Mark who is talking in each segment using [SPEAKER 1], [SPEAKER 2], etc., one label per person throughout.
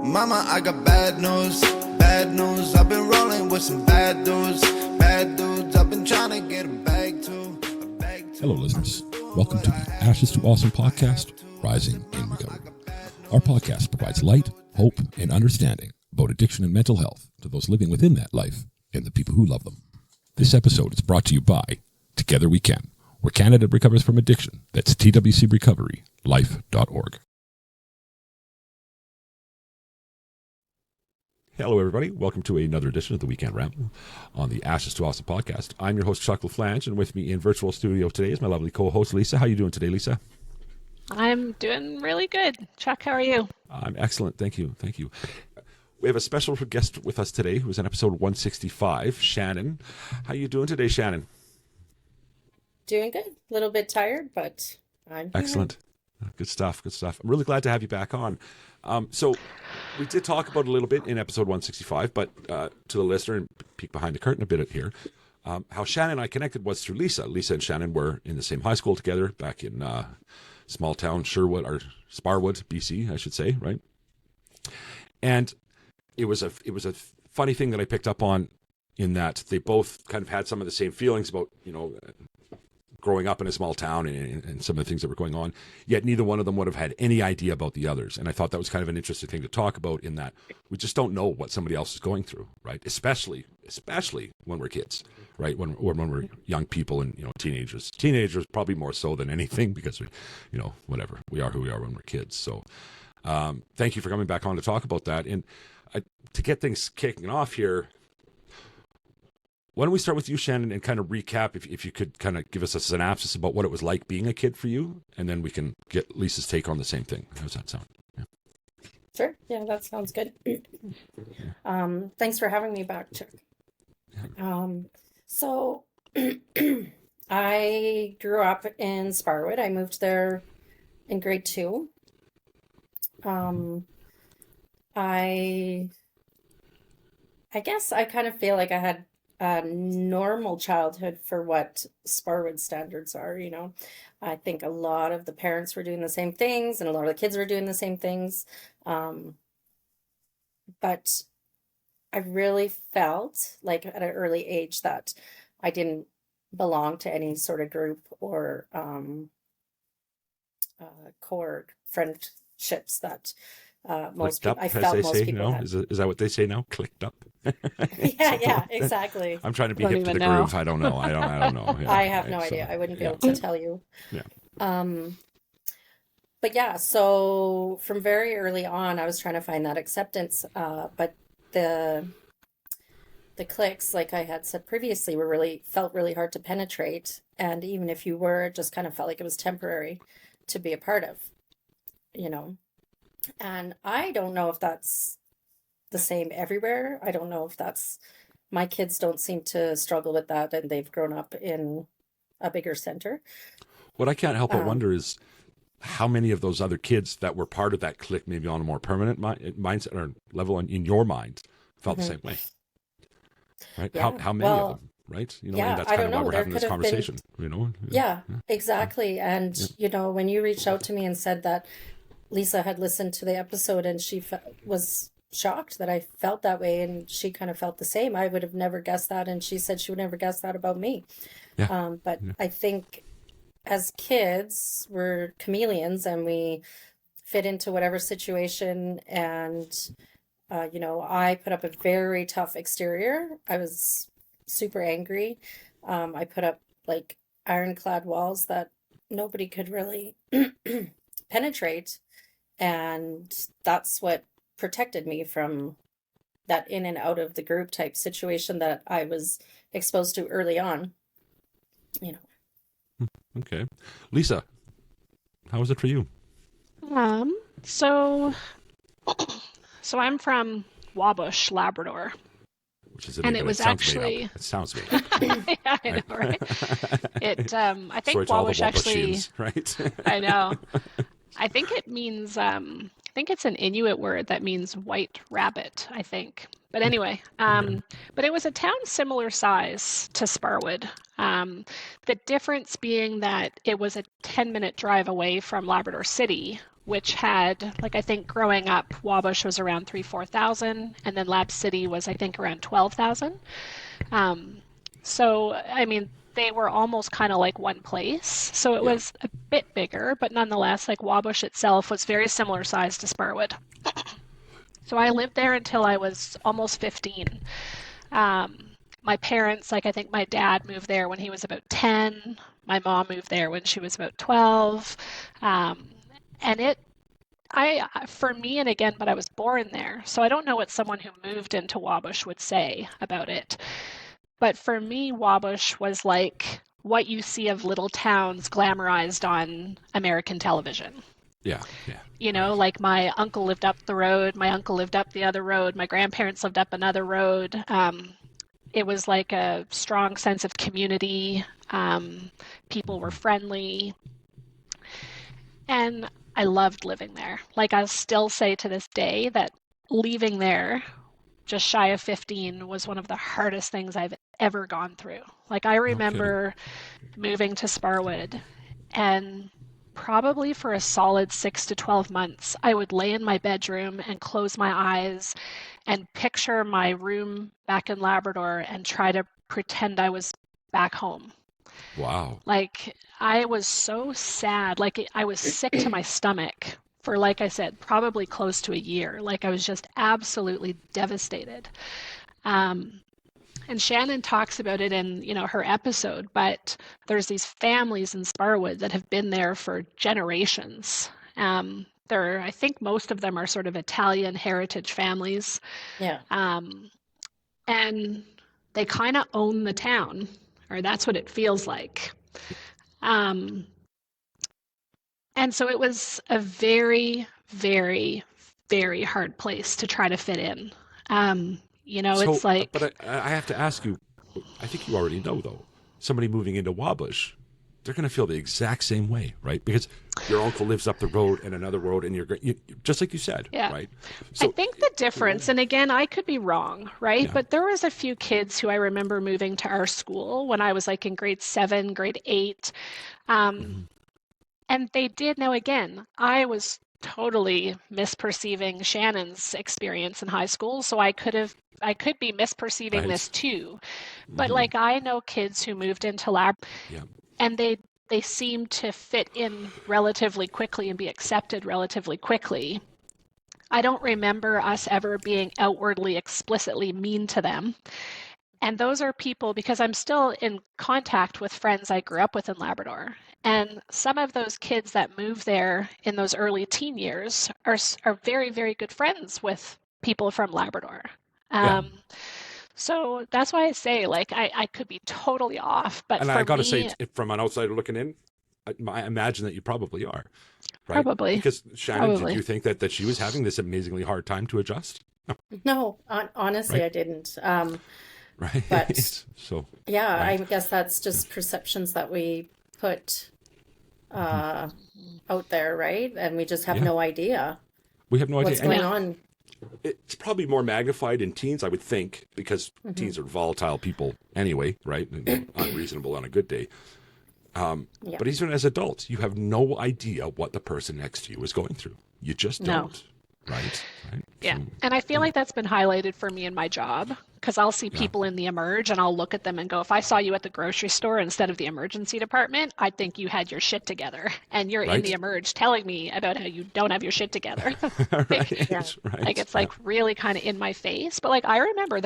[SPEAKER 1] Mama, I got bad news, bad news. I've been rolling with some bad dudes, bad dudes. I've been trying to get a bag too,
[SPEAKER 2] Hello, listeners. Welcome to the Ashes to Awesome podcast, Rising in Recovery. Our podcast provides light, hope, and understanding about addiction and mental health to those living within that life and the people who love them. This episode is brought to you by Together We Can, where Canada recovers from addiction. That's twcrecoverylife.org. Hello, everybody. Welcome to another edition of the Weekend Ramble on the Ashes to Awesome podcast. I'm your host, Chuck LaFlange, and with me in virtual studio today is my lovely co-host, Lisa. How are you doing today, Lisa?
[SPEAKER 3] I'm doing really good. Chuck, how are you?
[SPEAKER 2] I'm excellent. Thank you. Thank you. We have a special guest with us today who was in episode 165, Shannon. How are you doing today, Shannon?
[SPEAKER 4] Doing good. A little bit tired, but I'm
[SPEAKER 2] Excellent. Good stuff. Good stuff. I'm really glad to have you back on. So we did talk about it a little bit in episode 165, but to the listener, and peek behind the curtain a bit here, how Shannon and I connected was through Lisa. Lisa and Shannon were in the same high school together back in small town Sherwood, or Sparwood, BC, I should say, right? And it was a funny thing that I picked up on in that they both kind of had some of the same feelings about, growing up in a small town and some of the things that were going on, yet neither one of them would have had any idea about the others. And I thought that was kind of an interesting thing to talk about, in that we just don't know what somebody else is going through, right? Especially when we're kids, right? When we're young people and, teenagers probably more so than anything, because we, whatever, we are who we are when we're kids. So thank you for coming back on to talk about that. And to get things kicking off here, why don't we start with you, Shannon, and kind of recap, if you could kind of give us a synopsis about what it was like being a kid for you, and then we can get Lisa's take on the same thing. How does that sound? Yeah.
[SPEAKER 4] Sure. Yeah, that sounds good. Thanks for having me back, Chuck. So I grew up in Sparwood. I moved there in grade 2. I guess I kind of feel like I had a normal childhood for what Sparwood standards are, I think a lot of the parents were doing the same things and a lot of the kids were doing the same things. But I really felt like at an early age that I didn't belong to any sort of group or core friendships that most people, I felt most people had.
[SPEAKER 2] Is that what they say now? Clicked up?
[SPEAKER 4] Yeah, exactly.
[SPEAKER 2] I'm trying to be hip to the groove. I don't know. I don't know. Yeah,
[SPEAKER 4] I have no idea. I wouldn't be able to tell you.
[SPEAKER 2] Yeah.
[SPEAKER 4] But yeah, so from very early on, I was trying to find that acceptance. But the cliques, like I had said previously, felt really hard to penetrate. And even if you were, it just kind of felt like it was temporary to be a part of, And I don't know if that's the same everywhere. I don't know if my kids don't seem to struggle with that, and they've grown up in a bigger center.
[SPEAKER 2] What I can't help but wonder is how many of those other kids that were part of that clique, maybe on a more permanent mindset or level in your mind, felt the same way. Right?
[SPEAKER 4] Yeah.
[SPEAKER 2] How many of them? Right? And that's kind of why we're having this conversation.
[SPEAKER 4] Yeah, exactly. And when you reached out to me and said that Lisa had listened to the episode and she was shocked that I felt that way, and she kind of felt the same. I would have never guessed that, and she said she would never guess that about me. Yeah. But yeah. I think as kids, we're chameleons and we fit into whatever situation. And I put up a very tough exterior. I was super angry. I put up like ironclad walls that nobody could really penetrate. And that's what protected me from that in and out of the group type situation that I was exposed to early on.
[SPEAKER 2] Okay. Lisa, how was it for you?
[SPEAKER 3] So I'm from Wabush, Labrador.
[SPEAKER 2] Which is
[SPEAKER 3] and it was actually.
[SPEAKER 2] It sounds made up.
[SPEAKER 3] Yeah, I know, right? I think
[SPEAKER 2] Sorry to
[SPEAKER 3] Wabush
[SPEAKER 2] all the
[SPEAKER 3] actually.
[SPEAKER 2] Right?
[SPEAKER 3] I know. I think it means. I think it's an Inuit word that means white rabbit, I think. But anyway, but it was a town similar size to Sparwood. The difference being that it was a 10-minute drive away from Labrador City, which had, like, I think growing up, Wabush was around 4,000, and then Lab City was, I think, around 12,000. So, I mean, they were almost kind of like one place. So it
[SPEAKER 2] Yeah.
[SPEAKER 3] was a bit bigger, but nonetheless, like Wabush itself was very similar size to Sparwood. So I lived there until I was almost 15. My parents, like I think my dad moved there when he was about 10. My mom moved there when she was about 12. And for me, and again, but I was born there. So I don't know what someone who moved into Wabush would say about it. But for me, Wabush was like what you see of little towns glamorized on American television.
[SPEAKER 2] Yeah. Yeah.
[SPEAKER 3] You know, like my uncle lived up the road, my uncle lived up the other road, my grandparents lived up another road. It was like a strong sense of community. People were friendly. And I loved living there. Like I still say to this day that leaving there just shy of 15 was one of the hardest things I've ever gone through. Like I remember moving to Sparwood, and probably for a solid 6 to 12 months, I would lay in my bedroom and close my eyes and picture my room back in Labrador and try to pretend I was back home.
[SPEAKER 2] Wow.
[SPEAKER 3] Like I was so sad. Like I was sick to my stomach for, like I said, probably close to a year. Like I was just absolutely devastated. And Shannon talks about it in, her episode, but there's these families in Sparwood that have been there for generations. I think most of them are sort of Italian heritage families.
[SPEAKER 4] Yeah.
[SPEAKER 3] And they kind of own the town, or that's what it feels like. And so it was a very, very, very hard place to try to fit in. It's like.
[SPEAKER 2] But I have to ask you, I think you already know, though, somebody moving into Wabush, they're going to feel the exact same way, right? Because your uncle lives up the road and another road, and you just like you said,
[SPEAKER 3] Yeah.
[SPEAKER 2] right?
[SPEAKER 3] So, I think the difference, and again, I could be wrong, right? Yeah. But there was a few kids who I remember moving to our school when I was like in grade 7, grade 8. And they did. Now, again, I was totally misperceiving Shannon's experience in high school, so I could be misperceiving this too. But like I know kids who moved into lab, and they seem to fit in relatively quickly and be accepted relatively quickly. I don't remember us ever being outwardly, explicitly mean to them. And those are people, because I'm still in contact with friends I grew up with in Labrador. And some of those kids that move there in those early teen years are very, very good friends with people from Labrador. So that's why I say, like, I could be totally off. But
[SPEAKER 2] and
[SPEAKER 3] for
[SPEAKER 2] I got to
[SPEAKER 3] me,
[SPEAKER 2] say, from an outsider looking in, I imagine that you probably are. Right?
[SPEAKER 3] Probably.
[SPEAKER 2] Because Shannon, did you think that she was having this amazingly hard time to adjust?
[SPEAKER 4] No, honestly, I didn't.
[SPEAKER 2] Right.
[SPEAKER 4] But
[SPEAKER 2] so
[SPEAKER 4] yeah, I guess that's just perceptions that we put out there, right? And we just have no idea.
[SPEAKER 2] We have no idea
[SPEAKER 4] what's going on.
[SPEAKER 2] It's probably more magnified in teens, I would think, because teens are volatile people anyway, right? And unreasonable on a good day. But even as adults, you have no idea what the person next to you is going through. You just don't. Right?
[SPEAKER 3] Yeah. And I feel like that's been highlighted for me in my job, because I'll see people in the emerge and I'll look at them and go, if I saw you at the grocery store instead of the emergency department, I'd think you had your shit together. And you're in the emerge telling me about how you don't have your shit together. Like it's like really kind of in my face. But like I remember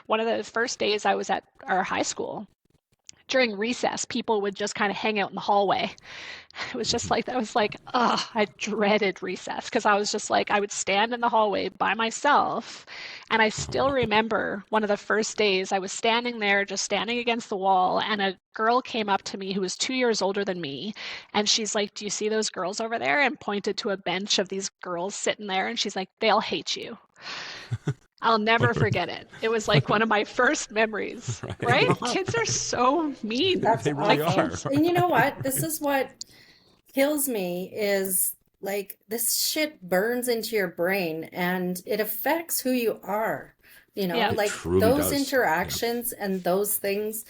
[SPEAKER 3] one of the first days I was at our high school, during recess, people would just kind of hang out in the hallway. It was just like, that was like, I dreaded recess, because I was just like, I would stand in the hallway by myself. And I still remember one of the first days I was standing there, just standing against the wall, and a girl came up to me who was 2 years older than me. And she's like, do you see those girls over there? And pointed to a bench of these girls sitting there. And she's like, they'll hate you. I'll never forget it. It was like one of my first memories, right? Kids are so mean.
[SPEAKER 2] They really are.
[SPEAKER 4] And you know what? This is what kills me is like this shit burns into your brain and it affects who you are. Like those interactions and those things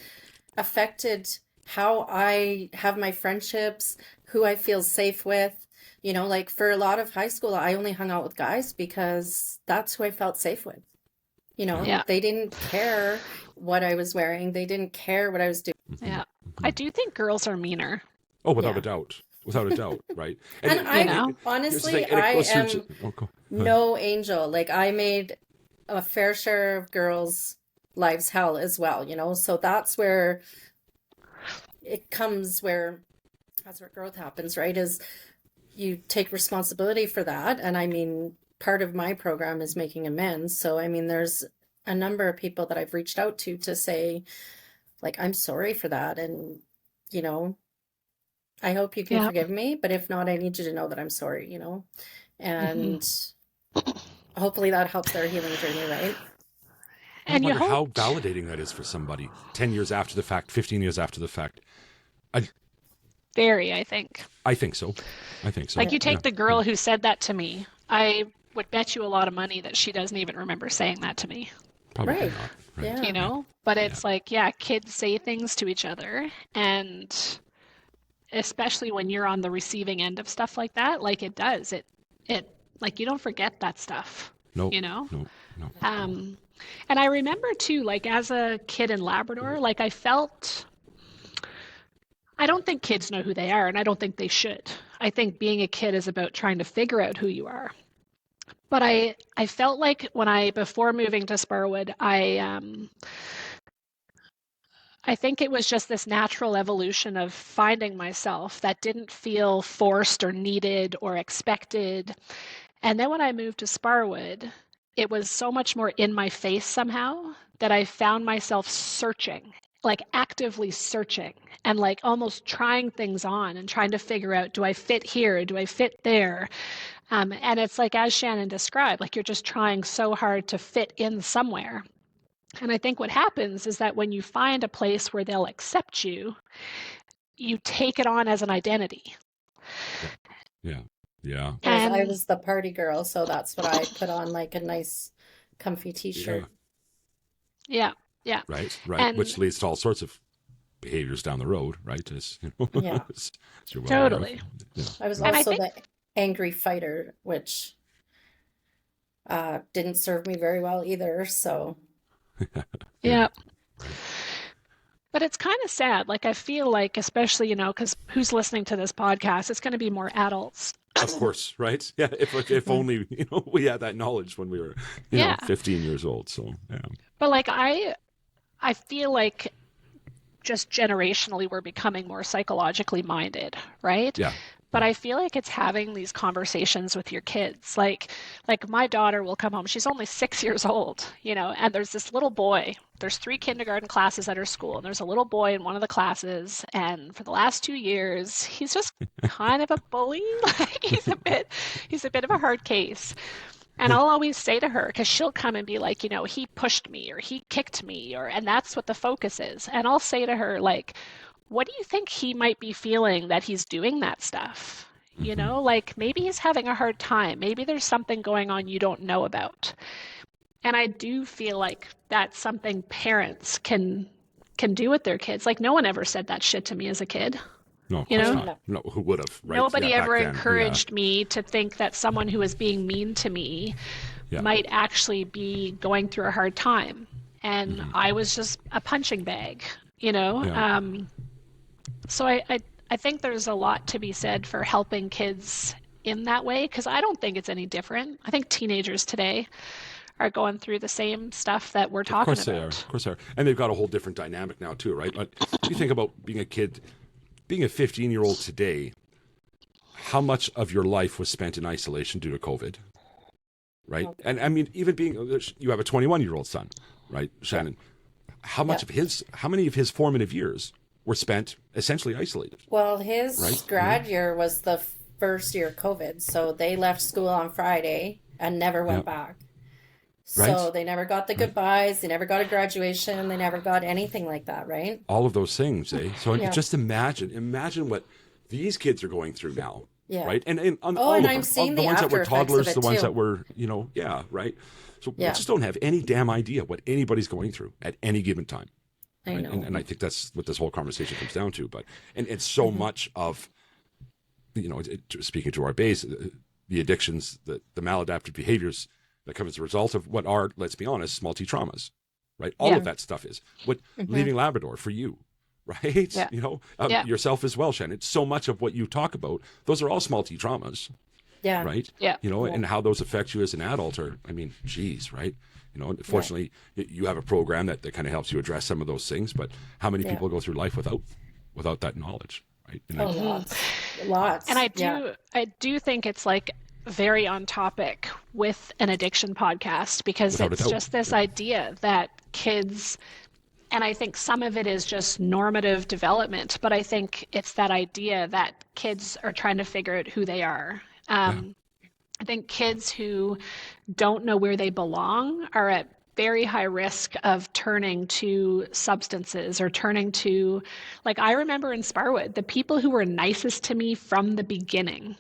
[SPEAKER 4] affected how I have my friendships, who I feel safe with, You know, like for a lot of high school, I only hung out with guys because that's who I felt safe with. You know,
[SPEAKER 3] Yeah.
[SPEAKER 4] they didn't care what I was wearing. They didn't care what I was doing.
[SPEAKER 3] Yeah. I do think girls are meaner.
[SPEAKER 2] Oh, without
[SPEAKER 4] Yeah.
[SPEAKER 2] a doubt. Without a doubt, right?
[SPEAKER 4] And I,
[SPEAKER 3] You know?
[SPEAKER 2] here's the
[SPEAKER 4] honestly,
[SPEAKER 2] thing, and it
[SPEAKER 4] I
[SPEAKER 2] goes through
[SPEAKER 4] am
[SPEAKER 2] go ahead.
[SPEAKER 4] no angel. Like I made a fair share of girls' lives hell as well, you know? So that's where it comes where that's where growth happens, right? Is you take responsibility for that. And I mean, part of my program is making amends. So, I mean, there's a number of people that I've reached out to say, like, I'm sorry for that. And, you know, I hope you can
[SPEAKER 3] Yeah.
[SPEAKER 4] forgive me. But if not, I need you to know that I'm sorry, you know? And hopefully that helps their healing journey, right?
[SPEAKER 2] I
[SPEAKER 3] And you
[SPEAKER 2] wonder how
[SPEAKER 3] hope.
[SPEAKER 2] validating that is for somebody 10 years after the fact, 15 years after the fact.
[SPEAKER 3] Very, I think.
[SPEAKER 2] I think so. I think so.
[SPEAKER 3] Like you take
[SPEAKER 2] Yeah.
[SPEAKER 3] the girl who said that to me. I would bet you a lot of money that she doesn't even remember saying that to me.
[SPEAKER 2] Probably
[SPEAKER 4] Right.
[SPEAKER 2] not. Right.
[SPEAKER 4] Yeah.
[SPEAKER 3] You know? But it's like, yeah, kids say things to each other, and especially when you're on the receiving end of stuff like that, like it does. It like you don't forget that stuff.
[SPEAKER 2] No.
[SPEAKER 3] You know?
[SPEAKER 2] No. No.
[SPEAKER 3] And I remember too, like as a kid in Labrador, like I don't think kids know who they are, and I don't think they should. I think being a kid is about trying to figure out who you are. But I felt like before moving to Sparwood, I think it was just this natural evolution of finding myself that didn't feel forced or needed or expected. And then when I moved to Sparwood, it was so much more in my face somehow that I found myself searching, like actively searching and like almost trying things on and trying to figure out, do I fit here? Do I fit there? And it's like, as Shannon described, like you're just trying so hard to fit in somewhere. And I think what happens is that when you find a place where they'll accept you, you take it on as an identity.
[SPEAKER 2] Yeah. Yeah.
[SPEAKER 4] Whereas I
[SPEAKER 3] And
[SPEAKER 4] was the party girl, so that's what I put on, like a nice comfy t-shirt.
[SPEAKER 3] yeah,
[SPEAKER 2] Right.
[SPEAKER 3] and
[SPEAKER 2] Which leads to all sorts of behaviors down the road, right? As you know,
[SPEAKER 4] Yeah.
[SPEAKER 2] as you're well aware of.
[SPEAKER 3] totally.
[SPEAKER 2] Yeah.
[SPEAKER 4] I was
[SPEAKER 3] And I
[SPEAKER 4] also
[SPEAKER 3] think,
[SPEAKER 4] the angry fighter, which didn't serve me very well either. So
[SPEAKER 3] yeah. But it's kind of sad. Like I feel like, especially, because who's listening to this podcast, it's going to be more adults.
[SPEAKER 2] Of course, right? Yeah. If only we had that knowledge when we were
[SPEAKER 3] Yeah.
[SPEAKER 2] 15 years old. So yeah.
[SPEAKER 3] But like I feel like just generationally we're becoming more psychologically minded, right?
[SPEAKER 2] Yeah.
[SPEAKER 3] But I feel like it's having these conversations with your kids. Like my daughter will come home. She's only 6 years old, and there's this little boy. There's 3 kindergarten classes at her school, and there's a little boy in one of the classes. And for the last 2 years, he's just kind of a bully. Like he's a bit of a hard case. And I'll always say to her, because she'll come and be like, he pushed me or he kicked me, and that's what the focus is. And I'll say to her, like, what do you think he might be feeling that he's doing that stuff? Like maybe he's having a hard time. Maybe there's something going on you don't know about. And I do feel like that's something parents can do with their kids. Like no one ever said that shit to me as a kid.
[SPEAKER 2] No, of
[SPEAKER 3] You
[SPEAKER 2] course
[SPEAKER 3] know?
[SPEAKER 2] not. No, who would have? Right?
[SPEAKER 3] Nobody
[SPEAKER 2] Yeah,
[SPEAKER 3] ever
[SPEAKER 2] back then,
[SPEAKER 3] encouraged me to think that someone who was being mean to me
[SPEAKER 2] Yeah.
[SPEAKER 3] might actually be going through a hard time. And
[SPEAKER 2] Mm-hmm.
[SPEAKER 3] I was just a punching bag,
[SPEAKER 2] Yeah.
[SPEAKER 3] So I think there's a lot to be said for helping kids in that way, because I don't think it's any different. I think teenagers today are going through the same stuff that we're
[SPEAKER 2] Of
[SPEAKER 3] talking
[SPEAKER 2] course they are.
[SPEAKER 3] about.
[SPEAKER 2] Of course they are. And they've got a whole different dynamic now too, right? Like, you think about being a kid, being a 15-year-old today, how much of your life was spent in isolation due to COVID? Right? And I mean, even you have a 21-year-old son, right, Shannon? How many of his formative years were spent essentially isolated?
[SPEAKER 4] well, his
[SPEAKER 2] Right.
[SPEAKER 4] grad year was the first year of COVID, so they left school on Friday and never went back. So
[SPEAKER 2] Right.
[SPEAKER 4] they never got the goodbyes, they never got a graduation, they never got anything like that, right?
[SPEAKER 2] All of those things, eh? So
[SPEAKER 4] Yeah.
[SPEAKER 2] just imagine what these kids are going through now,
[SPEAKER 4] Yeah.
[SPEAKER 2] right? And on
[SPEAKER 4] Oh,
[SPEAKER 2] all
[SPEAKER 4] and
[SPEAKER 2] of
[SPEAKER 4] I'm
[SPEAKER 2] them,
[SPEAKER 4] seeing
[SPEAKER 2] the
[SPEAKER 4] the
[SPEAKER 2] ones that were
[SPEAKER 4] after effects of
[SPEAKER 2] toddlers,
[SPEAKER 4] it
[SPEAKER 2] the ones
[SPEAKER 4] too.
[SPEAKER 2] that were, yeah, right? So we
[SPEAKER 4] Yeah.
[SPEAKER 2] just don't have any damn idea what anybody's going through at any given time.
[SPEAKER 4] I
[SPEAKER 2] Right?
[SPEAKER 4] know.
[SPEAKER 2] And I think that's what this whole conversation comes down to. But and it's so
[SPEAKER 4] Mm-hmm.
[SPEAKER 2] much of, speaking to our base, the addictions, the maladaptive behaviors that come as a result of what are, let's be honest, small T traumas, right? All of that stuff is what leaving Labrador for you, right?
[SPEAKER 3] Yeah.
[SPEAKER 2] Yourself as well, Shannon. So much of what you talk about, those are all small T traumas, right?
[SPEAKER 3] Yeah.
[SPEAKER 2] And how those affect you as an adult are, I mean, geez, right? Fortunately, you have a program that kind of helps you address some of those things, but how many people go through life without that knowledge, right?
[SPEAKER 4] Lots.
[SPEAKER 3] And I do think it's like very on topic with an addiction podcast, because it's just this idea that kids, and I think some of it is just normative development, but I think it's that idea that kids are trying to figure out who they are. I think kids who don't know where they belong are at very high risk of turning to substances or turning to, like, I remember in Sparwood, the people who were nicest to me from the beginning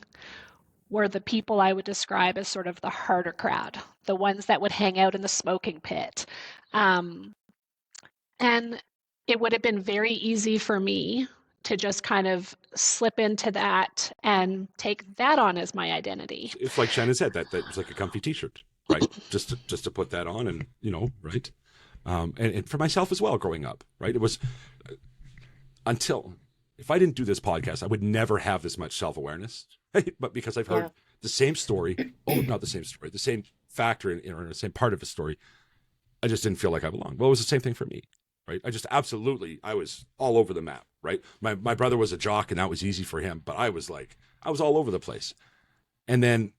[SPEAKER 3] were the people I would describe as sort of the harder crowd, the ones that would hang out in the smoking pit. And it would have been very easy for me to just kind of slip into that and take that on as my identity.
[SPEAKER 2] It's like Shannon said, that was like a comfy t-shirt, right? just to put that on, and right. And for myself as well, growing up, right? It was until, if I didn't do this podcast, I would never have this much self-awareness, right? But because I've heard the same story, not the same story, the same factor in the same part of a story, I just didn't feel like I belonged. Well, it was the same thing for me, right? I was all over the map, right? My brother was a jock, and that was easy for him, but I was all over the place. And then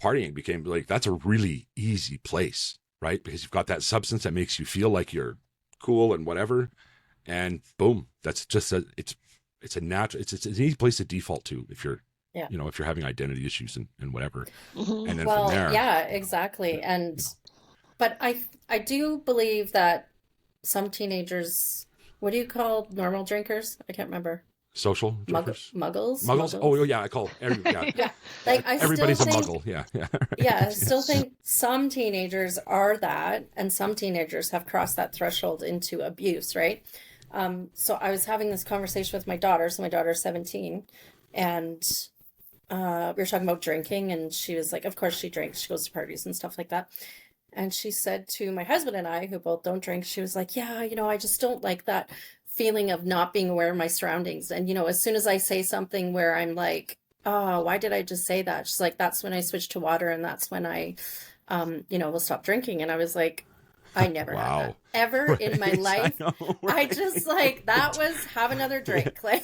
[SPEAKER 2] partying became like, that's a really easy place, right? Because you've got that substance that makes you feel like you're cool and whatever. And boom, that's just it's an easy place to default to if you're, if you're having identity issues and whatever. And then from there.
[SPEAKER 4] Yeah, exactly. But I do believe that some teenagers, what do you call normal drinkers? I can't remember.
[SPEAKER 2] Social drinkers?
[SPEAKER 4] Muggles?
[SPEAKER 2] Oh, yeah, I call everybody.
[SPEAKER 4] Yeah. Like,
[SPEAKER 2] everybody's a muggle. Yeah.
[SPEAKER 4] Yeah, I still think some teenagers are that, and some teenagers have crossed that threshold into abuse, right? So I was having this conversation with my daughter. So my daughter's 17, and we were talking about drinking, and she was like, of course she drinks. She goes to parties and stuff like that. And she said to my husband and I, who both don't drink, she was like, yeah, I just don't like that feeling of not being aware of my surroundings. And, as soon as I say something where I'm like, oh, why did I just say that? She's like, that's when I switch to water, and that's when I, will stop drinking. And I was like, I never had that ever in my life. I just that was have another drink. Like,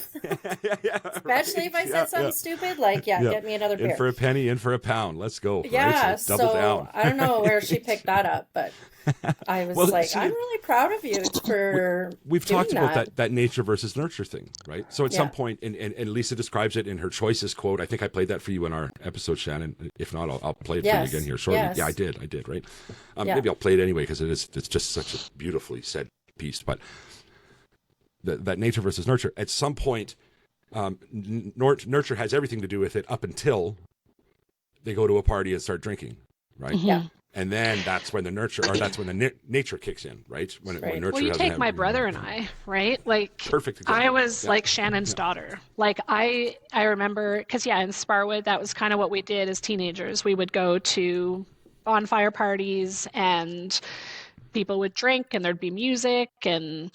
[SPEAKER 4] especially if I said something stupid, get me another beer.
[SPEAKER 2] In for a penny, in for a pound. Let's go.
[SPEAKER 4] Yeah.
[SPEAKER 2] Right? So double down.
[SPEAKER 4] I don't know where she picked that up, but I was I'm really proud of you for
[SPEAKER 2] We've
[SPEAKER 4] doing
[SPEAKER 2] talked about that nature versus nurture thing, right? So at some point, and Lisa describes it in her choices quote. I think I played that for you in our episode, Shannon. If not, I'll play it for you again here shortly.
[SPEAKER 4] Yes.
[SPEAKER 2] Yeah, I did, right? Maybe I'll play it anyway, because it's just such a beautifully said piece. But that nature versus nurture, at some point, nurture has everything to do with it up until they go to a party and start drinking, right?
[SPEAKER 4] Yeah.
[SPEAKER 2] And then that's when the nurture, or that's when the nature kicks in, right? When nurture.
[SPEAKER 3] Well, you take my brother and I, right? Like,
[SPEAKER 2] perfect example.
[SPEAKER 3] I was like Shannon's daughter. Like, I remember, because in Sparwood, that was kind of what we did as teenagers. We would go to bonfire parties, and people would drink, and there'd be music, and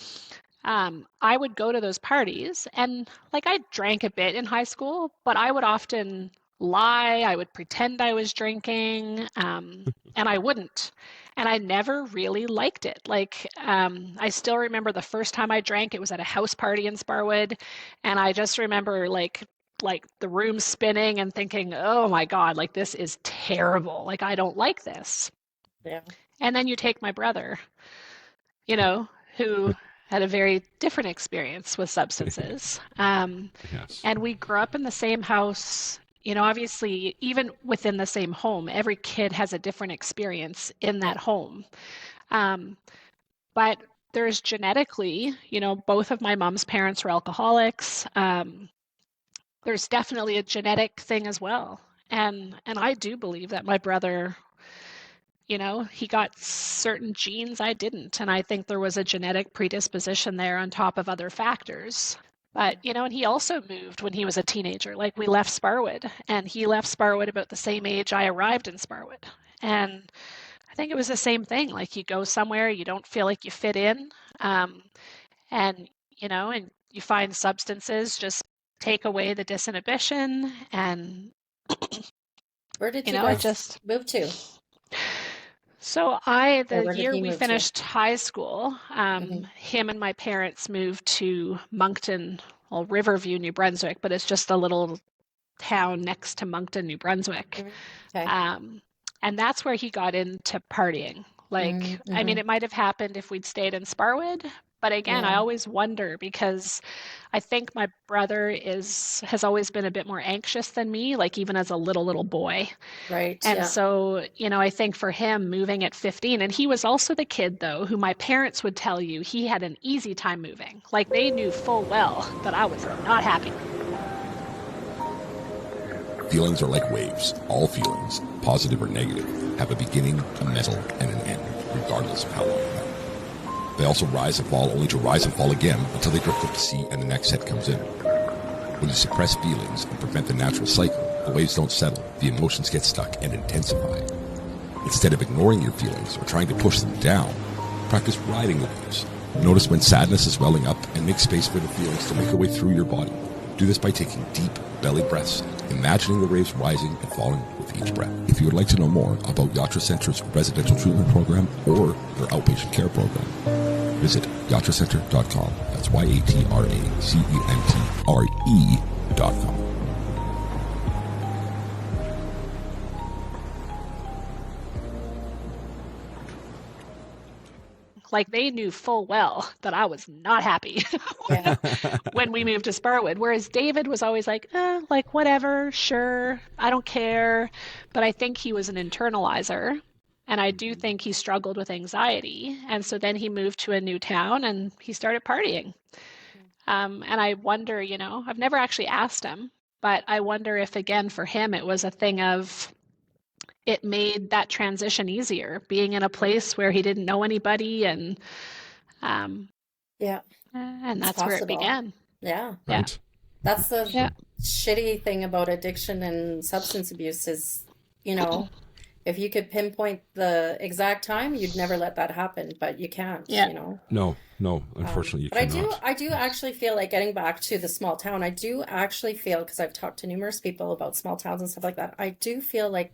[SPEAKER 3] I would go to those parties, and I drank a bit in high school, but I would often lie. I would pretend I was drinking, and I wouldn't. And I never really liked it. I still remember the first time I drank, it was at a house party in Sparwood. And I just remember the room spinning and thinking, oh my God, this is terrible. I don't like this.
[SPEAKER 4] Yeah.
[SPEAKER 3] And then you take my brother, who had a very different experience with substances.
[SPEAKER 2] Yes.
[SPEAKER 3] And we grew up in the same house. Obviously, even within the same home, every kid has a different experience in that home. But there's genetically, both of my mom's parents were alcoholics. There's definitely a genetic thing as well. And I do believe that my brother, he got certain genes I didn't. And I think there was a genetic predisposition there on top of other factors. But, and he also moved when he was a teenager. Like we left Sparwood, and he left Sparwood about the same age I arrived in Sparwood. And I think it was the same thing. Like you go somewhere, you don't feel like you fit in. And, and you find substances just take away the disinhibition. And,
[SPEAKER 4] Where did you
[SPEAKER 3] I
[SPEAKER 4] guys
[SPEAKER 3] just
[SPEAKER 4] move to?
[SPEAKER 3] So
[SPEAKER 4] Or
[SPEAKER 3] the
[SPEAKER 4] where did
[SPEAKER 3] year
[SPEAKER 4] he
[SPEAKER 3] we
[SPEAKER 4] move to?
[SPEAKER 3] finished high school,
[SPEAKER 4] Mhm.
[SPEAKER 3] him and my parents moved to Moncton, well, Riverview, New Brunswick, but it's just a little town next to Moncton, New Brunswick.
[SPEAKER 4] Okay.
[SPEAKER 3] And that's where he got into partying. Like, I mean,
[SPEAKER 4] Mm-hmm.
[SPEAKER 3] it might have happened if we'd stayed in Sparwood, but again, I
[SPEAKER 4] Yeah.
[SPEAKER 3] always wonder because I think my brother has always been a bit more anxious than me, like even as a little boy.
[SPEAKER 4] Right.
[SPEAKER 3] And
[SPEAKER 4] Yeah.
[SPEAKER 3] so, I think for him moving at 15, and he was also the kid though, who my parents would tell you he had an easy time moving. Like they knew full well that I was not happy.
[SPEAKER 5] Feelings are like waves. All feelings, positive or negative, have a beginning, a middle, and an end, regardless of how long they have. They also rise and fall, only to rise and fall again until they drift out to sea and the next set comes in. When you suppress feelings and prevent the natural cycle, the waves don't settle, the emotions get stuck and intensify. Instead of ignoring your feelings or trying to push them down, practice riding the waves. Notice when sadness is welling up and make space for the feelings to make their way through your body. Do this by taking deep belly breaths, imagining the waves rising and falling with each breath. If you would like to know more about Yatra Center's residential treatment program or their outpatient care program, visit yatracenter.com. That's yatracentre.com.
[SPEAKER 3] Like they knew full well that I was not happy
[SPEAKER 4] Yeah.
[SPEAKER 3] when we moved to Sparwood. Whereas David was always like, like whatever, sure, I don't care. But I think he was an internalizer. And I do think he struggled with anxiety. And so then he moved to a new town and he started partying. And I wonder, I've never actually asked him, but I wonder if, again, for him, it was a thing of it made that transition easier, being in a place where he didn't know anybody, and
[SPEAKER 4] Yeah.
[SPEAKER 3] that's
[SPEAKER 4] It's
[SPEAKER 3] where it
[SPEAKER 4] possible.
[SPEAKER 3] began.
[SPEAKER 4] Yeah.
[SPEAKER 3] Yeah.
[SPEAKER 2] Right.
[SPEAKER 4] That's the
[SPEAKER 3] Yeah.
[SPEAKER 4] shitty thing about addiction and substance abuse is, if you could pinpoint the exact time, you'd never let that happen, but you can't,
[SPEAKER 3] Yeah.
[SPEAKER 2] No, unfortunately you
[SPEAKER 4] But
[SPEAKER 2] cannot.
[SPEAKER 4] I do actually feel like getting back to the small town, I do actually feel, because I've talked to numerous people about small towns and stuff like that, I do feel like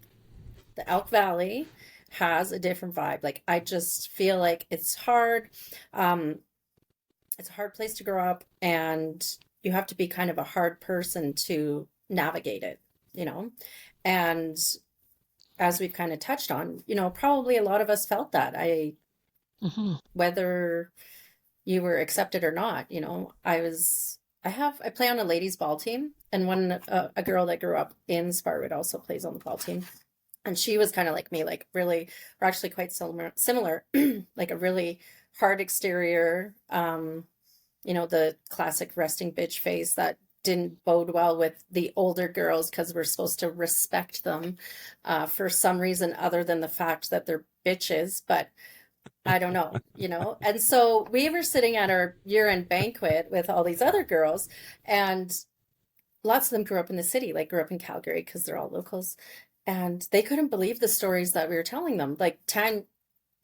[SPEAKER 4] the Elk Valley has a different vibe. Like I just feel like it's hard. It's a hard place to grow up, and you have to be kind of a hard person to navigate it, And as we've kind of touched on, probably a lot of us felt that. Whether you were accepted or not, I play on a ladies ball team, and a girl that grew up in Sparwood also plays on the ball team. And she was kind of like me, like really, we're actually quite similar, like a really hard exterior, the classic resting bitch face that didn't bode well with the older girls because we're supposed to respect them for some reason other than the fact that they're bitches. But I don't know, And so we were sitting at our year-end banquet with all these other girls, and lots of them grew up in the city, like grew up in Calgary because they're all locals. And they couldn't believe the stories that we were telling them. Like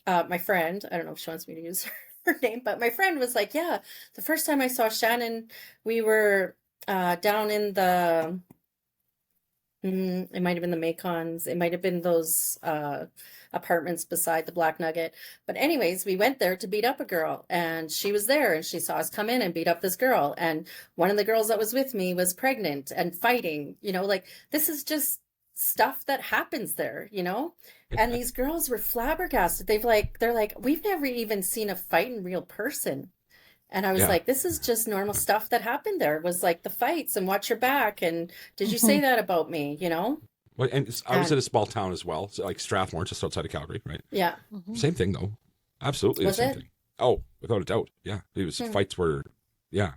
[SPEAKER 4] my friend, I don't know if she wants me to use her name, but my friend was like, yeah, the first time I saw Shannon, we were down in it might have been the Macons. It might have been those apartments beside the Black Nugget. But anyways, we went there to beat up a girl, and she was there, and she saw us come in and beat up this girl. And one of the girls that was with me was pregnant and fighting, like this is just stuff that happens there, And these girls were flabbergasted. They're like, we've never even seen a fight in real person. And I was like, this is just normal stuff that happened there. It was like the fights and watch your back. And did you say that about me,
[SPEAKER 2] Well, and I was in a small town as well, so like Strathmore, just outside of Calgary, right?
[SPEAKER 4] Yeah.
[SPEAKER 2] Same thing though. Absolutely
[SPEAKER 4] Was
[SPEAKER 2] the same
[SPEAKER 4] it?
[SPEAKER 2] thing. Oh, without a doubt. Yeah. It was fights were, yeah.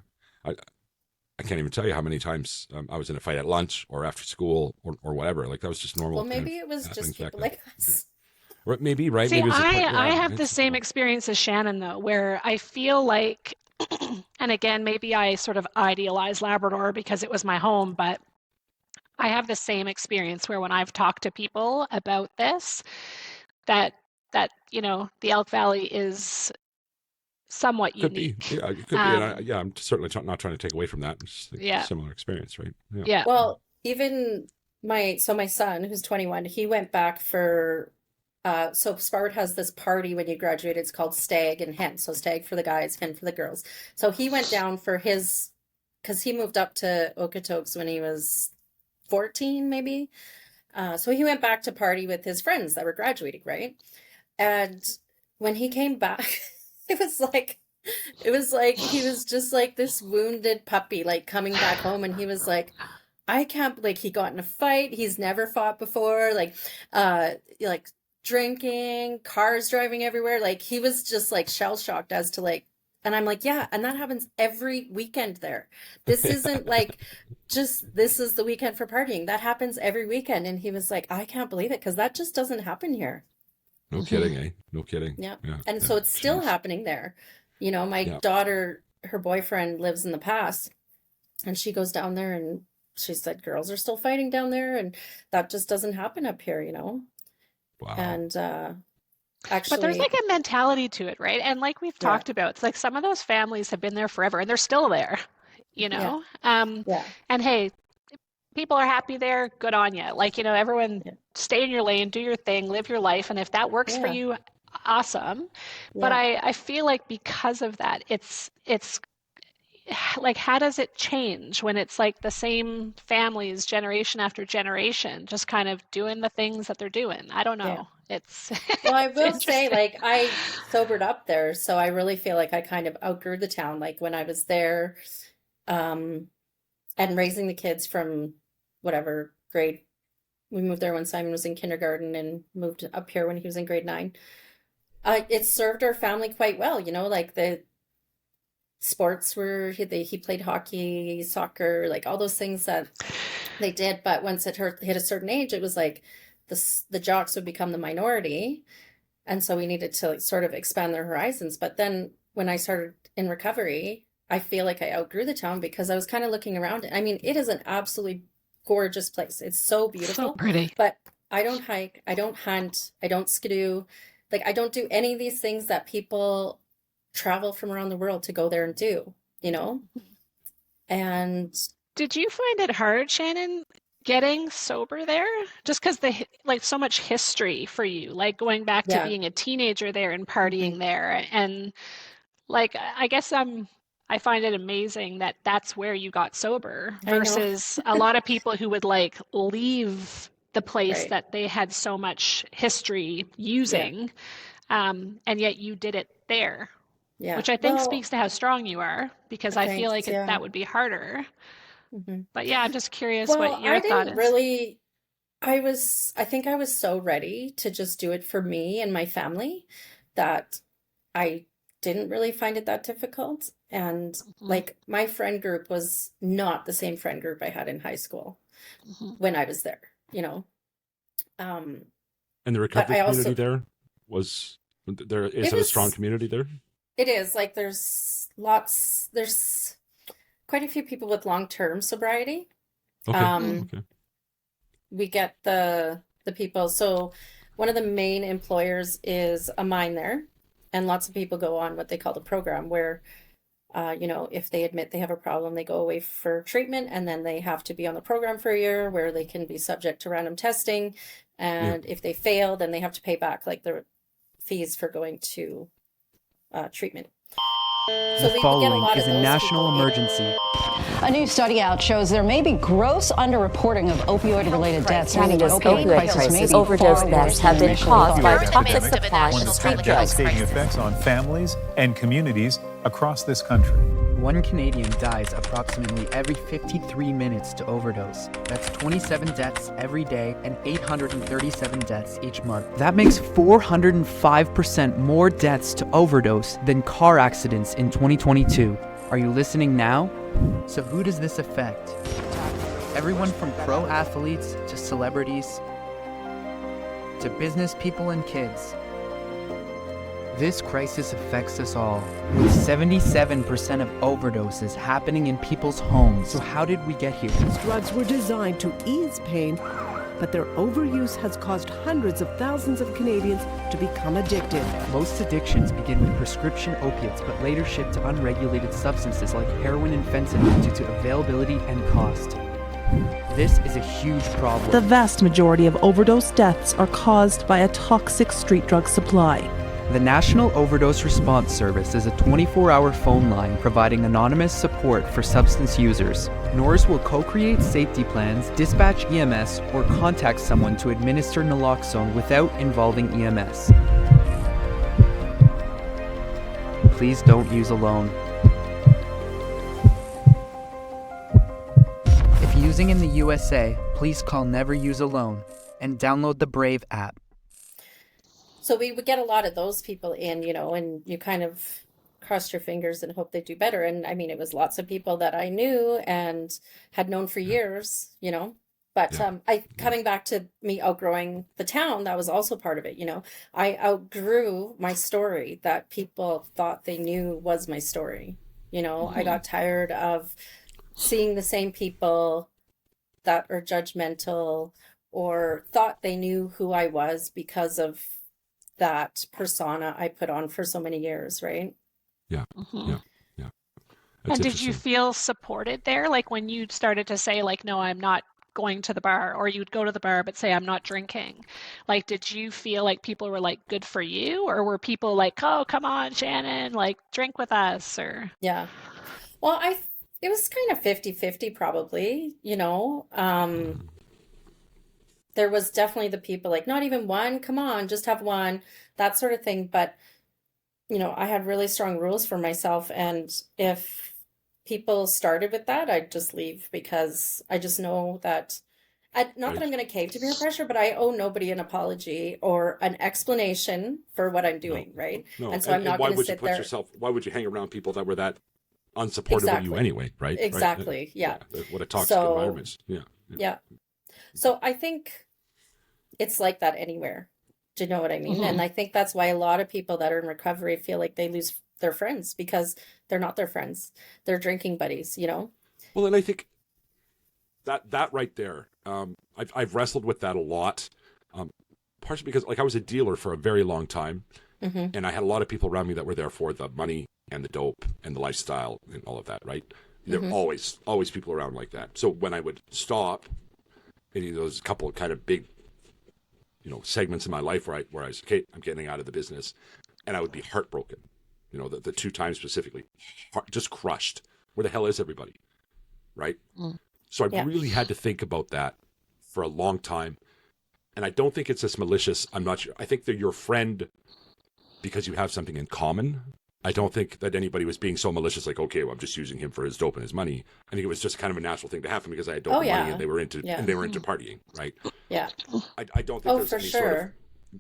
[SPEAKER 2] I can't even tell you how many times I was in a fight at lunch or after school or whatever. Like that was just normal.
[SPEAKER 4] Well, maybe it was just people like us.
[SPEAKER 2] Or maybe, right?
[SPEAKER 3] See,
[SPEAKER 2] Maybe it was
[SPEAKER 3] I have the same experience as Shannon though, where I feel like And again, maybe I sort of idealize Labrador because it was my home, but I have the same experience where when I've talked to people about this, that the Elk Valley is somewhat
[SPEAKER 2] Could be.
[SPEAKER 3] unique.
[SPEAKER 2] Yeah, it could be. And I'm certainly not trying to take away from that. It's just a
[SPEAKER 3] Yeah.
[SPEAKER 2] similar experience, right? Yeah.
[SPEAKER 3] Yeah.
[SPEAKER 4] Well, even my son, who's 21, he went back for so Sparwood has this party when you graduate. It's called Stag and Hen. So Stag for the guys, Hen for the girls. So he went down for his, because he moved up to Okotoks when he was 14, maybe. So he went back to party with his friends that were graduating, right? And when he came back, it was like he was just like this wounded puppy, like coming back home, and he was like, I can't, like, he got in a fight. He's never fought before, like drinking, cars driving everywhere. Like, he was just like shell shocked as to like, and I'm like, yeah, and that happens every weekend there. This isn't like just this is the weekend for partying. That happens every weekend. And he was like, I can't believe it because that just doesn't happen here.
[SPEAKER 2] No kidding, eh? No kidding.
[SPEAKER 4] Yeah.
[SPEAKER 2] Yeah.
[SPEAKER 4] And so it's still happening there. You know, my daughter, her boyfriend lives in the pass, and she goes down there and she said girls are still fighting down there, and that just doesn't happen up here, you know.
[SPEAKER 2] Wow.
[SPEAKER 4] And actually,
[SPEAKER 3] but there's like a mentality to it, right? And like we've talked about, it's like some of those families have been there forever and they're still there, you know. And hey, people are happy there, good on you. Like, you know, everyone stay in your lane, do your thing, live your life, and if that works for you, awesome. But I feel like because of that, it's like, how does it change when it's like the same families generation after generation just kind of doing the things that they're doing? I don't know. It's
[SPEAKER 4] well, I will say, like, I sobered up there, so I really feel like I kind of outgrew the town. Like when I was there, and raising the kids from whatever grade. We moved there when Simon was in kindergarten and moved up here when he was in grade 9. It served our family quite well, you know, like the sports were, he played hockey, soccer, like all those things that they did. But once it hit a certain age, it was like the jocks would become the minority. And so we needed to like sort of expand their horizons. But then when I started in recovery, I feel like I outgrew the town because I was kind of looking around. I mean, it is an absolutely gorgeous place. It's so beautiful.
[SPEAKER 3] So pretty.
[SPEAKER 4] But I don't hike, I don't hunt, I don't skidoo. Like, I don't do any of these things that people travel from around the world to go there and do, you know? And
[SPEAKER 3] did you find it hard, Shannon, getting sober there? Just because like so much history for you, like going back to being a teenager there and partying there. And like, I guess I find it amazing that that's where you got sober versus a lot of people who would like leave the place that they had so much history using, and yet you did it there, which I think speaks to how strong you are, because I feel like that would be harder. But yeah, I'm just curious what your thought is.
[SPEAKER 4] Really, I think I was so ready to just do it for me and my family that I didn't really find it that difficult. And like, my friend group was not the same friend group I had in high school when I was there, you know.
[SPEAKER 2] And the recovery community there is it a strong community there?
[SPEAKER 4] It is. Like, there's quite a few people with long-term sobriety. Okay. We get the people. So one of the main employers is a mine there, and lots of people go on what they call the program, where you know, if they admit they have a problem, they go away for treatment, and then they have to be on the program for a year where they can be subject to random testing. And if they fail, then they have to pay back like the fees for going to treatment.
[SPEAKER 6] The following is a national emergency.
[SPEAKER 7] A new study out shows there may be gross underreporting of opioid-related deaths.
[SPEAKER 8] Canada's opioid crisis, overdose deaths have been caused by toxic supply of street drugs.
[SPEAKER 9] Devastating effects on families and communities across this country.
[SPEAKER 6] One Canadian dies approximately every 53 minutes to overdose. That's 27 deaths every day and 837 deaths each month. That makes 405% more deaths to overdose than car accidents in 2022. Are you listening now? So who does this affect? Everyone from pro athletes to celebrities to business people and kids. This crisis affects us all, with 77% of overdoses happening in people's homes. So how did we get here?
[SPEAKER 10] These drugs were designed to ease pain, but their overuse has caused hundreds of thousands of Canadians to become addicted.
[SPEAKER 6] Most addictions begin with prescription opiates, but later shift to unregulated substances like heroin and fentanyl due to availability and cost. This is a huge problem.
[SPEAKER 11] The vast majority of overdose deaths are caused by a toxic street drug supply.
[SPEAKER 6] The National Overdose Response Service is a 24-hour phone line providing anonymous support for substance users. NORS will co-create safety plans, dispatch EMS, or contact someone to administer naloxone without involving EMS. Please don't use alone. If using in the USA, please call Never Use Alone and download the Brave app.
[SPEAKER 4] So we would get a lot of those people in, and you kind of crossed your fingers and hope they do better. And I mean, it was lots of people that I knew and had known for years, But coming back to me outgrowing the town, that was also part of it, I outgrew my story that people thought they knew was my story. I got tired of seeing the same people that are judgmental or thought they knew who I was because of that persona I put on for so many years, right?
[SPEAKER 2] Yeah.
[SPEAKER 3] Mhm.
[SPEAKER 2] Yeah.
[SPEAKER 3] And did you feel supported there? Like when you started to say, like, no, I'm not going to the bar, or you'd go to the bar but say, I'm not drinking. Like, did you feel like people were like, good for you? Or were people like, oh, come on, Shannon, like, drink with us? Or
[SPEAKER 4] Yeah. Well, it was kind of 50-50 probably, There was definitely the people like, not even one, come on, just have one, that sort of thing. But, I had really strong rules for myself. And if people started with that, I'd just leave because I just know that, not that I'm going to cave to peer pressure, but I owe nobody an apology or an explanation for what I'm doing, right?
[SPEAKER 2] No.
[SPEAKER 4] And so I'm not going to sit there.
[SPEAKER 2] Why would you hang around people that were that unsupportive of you anyway, right?
[SPEAKER 4] Exactly,
[SPEAKER 2] Right?
[SPEAKER 4] yeah.
[SPEAKER 2] What a toxic environment.
[SPEAKER 4] Yeah. So I think it's like that anywhere. Do you know what I mean?
[SPEAKER 3] Mhm.
[SPEAKER 4] And I think that's why a lot of people that are in recovery feel like they lose their friends because they're not their friends. They're drinking buddies,
[SPEAKER 2] Well, and I think that right there, I've wrestled with that a lot, partially because like I was a dealer for a very long time, and I had a lot of people around me that were there for the money and the dope and the lifestyle and all of that, right? There were always people around like that. So when I would stop, any of those couple of kind of big, segments in my life where I was, okay, I'm getting out of the business, and I would be heartbroken. The two times specifically, just crushed. Where the hell is everybody? Right? So I really had to think about that for a long time. And I don't think it's as malicious. I'm not sure. I think they're your friend because you have something in common. I don't think that anybody was being so malicious, like, okay, well, I'm just using him for his dope and his money. I think it was just kind of a natural thing to happen because I had dope and money, and they were into partying, right?
[SPEAKER 4] Yeah.
[SPEAKER 2] I don't think there's
[SPEAKER 4] for
[SPEAKER 2] any
[SPEAKER 4] sure.
[SPEAKER 2] sort of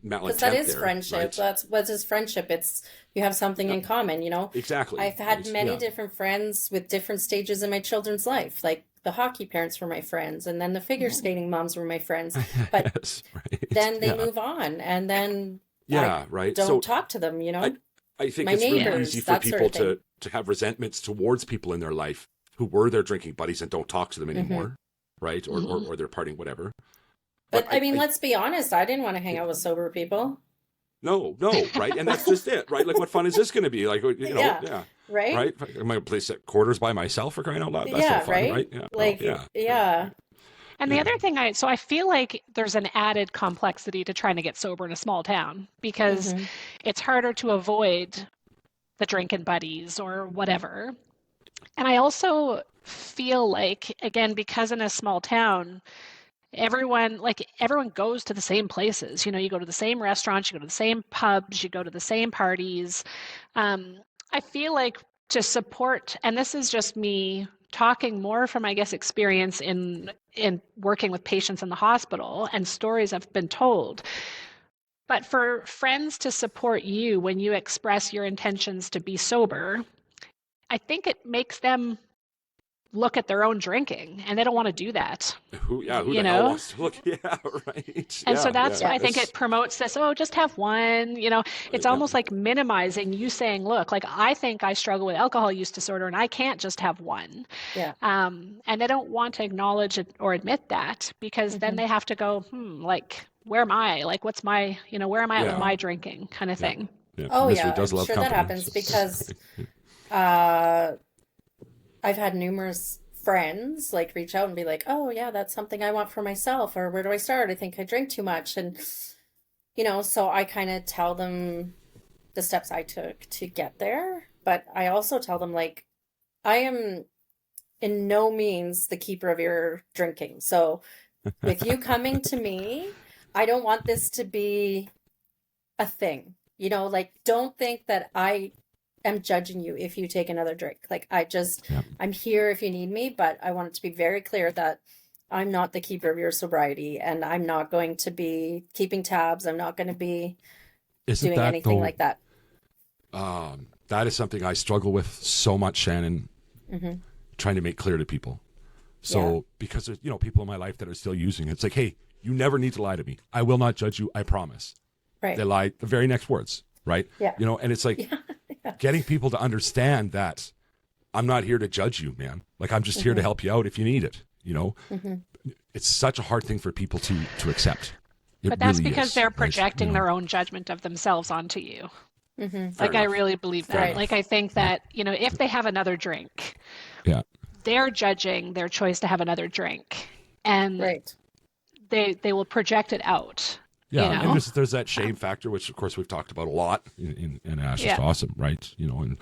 [SPEAKER 2] malintent
[SPEAKER 4] Because that is
[SPEAKER 2] there,
[SPEAKER 4] friendship.
[SPEAKER 2] right?
[SPEAKER 4] That's what is friendship. It's you have something in common,
[SPEAKER 2] Exactly.
[SPEAKER 4] I've had many different friends with different stages in my children's life. Like the hockey parents were my friends, and then the figure skating moms were my friends. But
[SPEAKER 2] Yes, right.
[SPEAKER 4] then they move on, and then
[SPEAKER 2] right.
[SPEAKER 4] don't talk to them,
[SPEAKER 2] I think
[SPEAKER 4] My
[SPEAKER 2] it's really
[SPEAKER 4] neighbors,
[SPEAKER 2] easy for
[SPEAKER 4] that sort
[SPEAKER 2] people
[SPEAKER 4] of
[SPEAKER 2] to have resentments towards people in their life who were their drinking buddies and don't talk to them anymore, right? Or they're partying, whatever.
[SPEAKER 4] But I mean, let's be honest. I didn't want to hang out with sober people.
[SPEAKER 2] No, right? And that's just it, right? Like, what fun is this going to be? Like,
[SPEAKER 4] Right?
[SPEAKER 2] Right? Am I going to play quarters by myself for crying out loud? That's no fun, right? Yeah.
[SPEAKER 4] Like,
[SPEAKER 3] And the other thing I feel like there's an added complexity to trying to get sober in a small town because it's harder to avoid the drinking buddies or whatever. And I also feel like, again, because in a small town, everyone goes to the same places. You go to the same restaurants, you go to the same pubs, you go to the same parties. I feel like to support, and this is just me talking more from, I guess, experience in working with patients in the hospital and stories I've been told. But for friends to support you when you express your intentions to be sober, I think it makes them look at their own drinking, and they don't want to do that.
[SPEAKER 2] Who the
[SPEAKER 3] you
[SPEAKER 2] hell
[SPEAKER 3] know?
[SPEAKER 2] wants to look? Yeah, right.
[SPEAKER 3] And
[SPEAKER 2] yeah,
[SPEAKER 3] so that's why I think
[SPEAKER 2] It's-
[SPEAKER 3] it promotes this, oh, just have one. It's
[SPEAKER 2] yeah.
[SPEAKER 3] almost like minimizing you saying, look, like I think I struggle with alcohol use disorder and I can't just have one.
[SPEAKER 4] Yeah.
[SPEAKER 3] And they don't want to acknowledge it or admit that, because then they have to go, like, where am I? Like, what's my, where am I at with
[SPEAKER 2] Yeah.
[SPEAKER 3] my drinking kind of thing?
[SPEAKER 2] Yeah.
[SPEAKER 4] Oh
[SPEAKER 2] Mystery
[SPEAKER 4] yeah,
[SPEAKER 2] does
[SPEAKER 4] I'm
[SPEAKER 2] love
[SPEAKER 4] sure
[SPEAKER 2] company.
[SPEAKER 4] that happens
[SPEAKER 2] So-
[SPEAKER 4] because I've had numerous friends like reach out and be like, "Oh yeah, that's something I want for myself," or "Where do I start? I think I drink too much." And so I kind of tell them the steps I took to get there, but I also tell them like I am in no means the keeper of your drinking. So with you coming to me, I don't want this to be a thing. Like don't think that I am judging you if you take another drink. Like I'm here if you need me, but I want it to be very clear that I'm not the keeper of your sobriety, and I'm not going to be keeping tabs. I'm not going to be
[SPEAKER 2] Isn't
[SPEAKER 4] doing
[SPEAKER 2] that,
[SPEAKER 4] anything
[SPEAKER 2] though,
[SPEAKER 4] like that.
[SPEAKER 2] That is something I struggle with so much, Shannon,
[SPEAKER 4] Mm-hmm.
[SPEAKER 2] trying to make clear to people. So because there's people in my life that are still using it. It's like, hey, you never need to lie to me. I will not judge you. I promise.
[SPEAKER 4] Right.
[SPEAKER 2] They lie the very next words, right?
[SPEAKER 4] Yeah.
[SPEAKER 2] And it's like getting people to understand that I'm not here to judge you, man. Like I'm just here to help you out if you need it. It's such a hard thing for people to accept. It
[SPEAKER 3] But that's
[SPEAKER 2] really
[SPEAKER 3] because
[SPEAKER 2] is,
[SPEAKER 3] they're
[SPEAKER 2] right?
[SPEAKER 3] projecting their own judgment of themselves onto you. Like, I really believe that.
[SPEAKER 2] Fair
[SPEAKER 3] Like, I think that, if they have another drink,
[SPEAKER 2] Yeah.
[SPEAKER 3] they're judging their choice to have another drink, and
[SPEAKER 4] Right.
[SPEAKER 3] they will project it out.
[SPEAKER 2] Yeah, and there's that shame factor, which of course we've talked about a lot in Ash is Awesome, right? And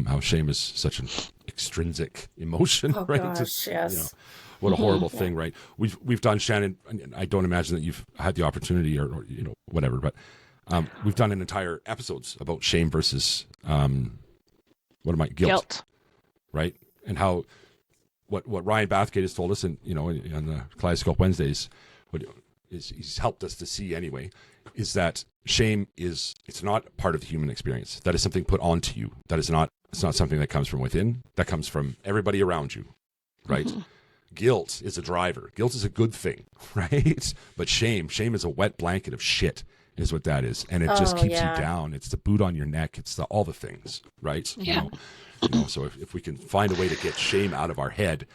[SPEAKER 2] how shame is such an extrinsic emotion,
[SPEAKER 4] Oh,
[SPEAKER 2] right?
[SPEAKER 4] gosh,
[SPEAKER 2] Just,
[SPEAKER 4] yes.
[SPEAKER 2] what a horrible thing, right? We've done, Shannon, and I don't imagine that you've had the opportunity or whatever, but we've done an entire episodes about shame versus guilt, right? And how what Ryan Bathgate has told us, and on the Kaleidoscope Wednesdays, he's helped us to see anyway, is that shame it's not part of the human experience. That is something put onto you. It's not something that comes from within. That comes from everybody around you, right? Mm-hmm. Guilt is a driver. Guilt is a good thing, right? But shame is a wet blanket of shit, is what that is, and it just keeps you down. It's the boot on your neck. It's all the things, right?
[SPEAKER 3] Yeah.
[SPEAKER 2] So if we can find a way to get shame out of our head,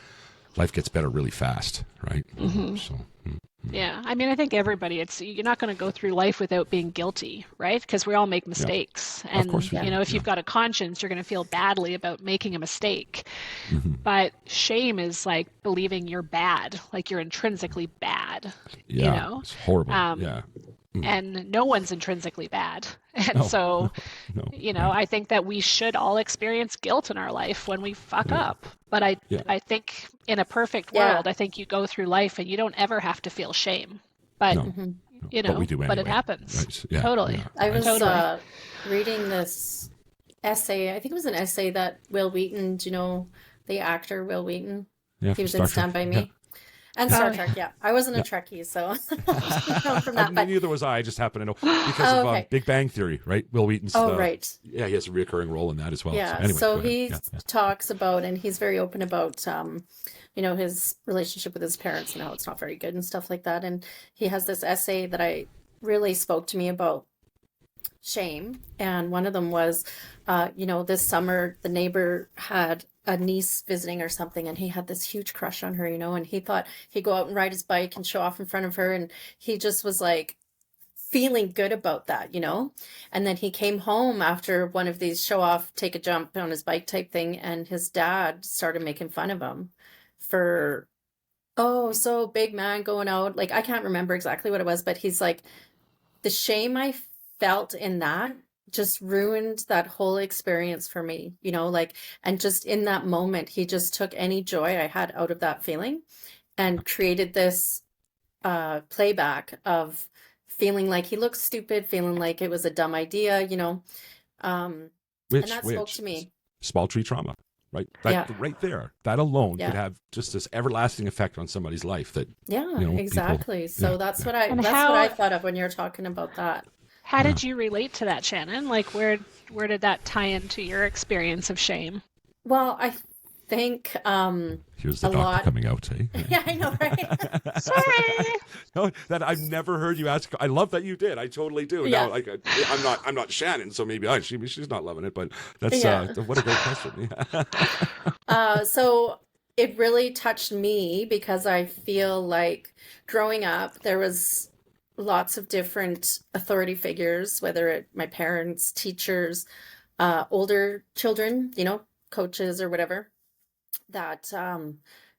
[SPEAKER 2] life gets better really fast, right?
[SPEAKER 3] Mm-hmm. Yeah, I mean, I think everybody, you're not going to go through life without being guilty, right? Because we all make mistakes. And,
[SPEAKER 2] of course we do.
[SPEAKER 3] If you've got a conscience, you're going to feel badly about making a mistake.
[SPEAKER 2] Mm-hmm.
[SPEAKER 3] But shame is like believing you're bad, like you're intrinsically bad.
[SPEAKER 2] Yeah, it's horrible. Yeah.
[SPEAKER 3] And no one's intrinsically bad. And
[SPEAKER 2] no.
[SPEAKER 3] I think that we should all experience guilt in our life when we fuck up. But I think in a perfect world, I think you go through life and you don't ever have to feel shame. But,
[SPEAKER 2] but we do anyway.
[SPEAKER 3] But it happens.
[SPEAKER 2] Right. Yeah,
[SPEAKER 3] totally.
[SPEAKER 2] yeah.
[SPEAKER 4] I was reading this essay. I think it was an essay that Will Wheaton, do you know the actor Will Wheaton?
[SPEAKER 2] Yeah,
[SPEAKER 4] he was
[SPEAKER 2] Star
[SPEAKER 4] in Stand
[SPEAKER 2] Trek.
[SPEAKER 4] By Me. And Star Trek, yeah. I wasn't a Trekkie, so from that. But
[SPEAKER 2] neither was I. I just happen to know because of Big Bang Theory, right? Will Wheaton's.
[SPEAKER 4] Right.
[SPEAKER 2] Yeah, he has a recurring role in that as well.
[SPEAKER 4] Yeah.
[SPEAKER 2] So,
[SPEAKER 4] he talks about, and he's very open about, his relationship with his parents and how it's not very good and stuff like that. And he has this essay that really spoke to me about shame. And one of them was, this summer the neighbor had a niece visiting or something, and he had this huge crush on her, and he thought he'd go out and ride his bike and show off in front of her, and he just was like feeling good about that, and then he came home after one of these show off, take a jump on his bike type thing, and his dad started making fun of him for, so big man going out, like I can't remember exactly what it was, but he's like, the shame I felt in that just ruined that whole experience for me, and just in that moment, he just took any joy I had out of that feeling and created this playback of feeling like he looked stupid, feeling like it was a dumb idea, and that spoke to me.
[SPEAKER 2] Small tree trauma, right? Right there. That alone could have just this everlasting effect on somebody's life that,
[SPEAKER 4] exactly.
[SPEAKER 2] People,
[SPEAKER 4] so that's what I thought of when you're talking about that.
[SPEAKER 3] How did you relate to that, Shannon? Like, where did that tie into your experience of shame?
[SPEAKER 4] Well, think
[SPEAKER 2] Here's the
[SPEAKER 4] a
[SPEAKER 2] doctor
[SPEAKER 4] lot
[SPEAKER 2] coming out, eh?
[SPEAKER 4] Yeah, I know, right?
[SPEAKER 3] Sorry.
[SPEAKER 2] No, that I've never heard you ask. I love that you did. I totally do.
[SPEAKER 4] Yeah.
[SPEAKER 2] Now, like, I'm not Shannon, so maybe she's not loving it, but that's
[SPEAKER 4] Yeah.
[SPEAKER 2] what a great question.
[SPEAKER 4] So it really touched me because I feel like growing up, there was lots of different authority figures, whether it my parents, teachers, older children, coaches or whatever, that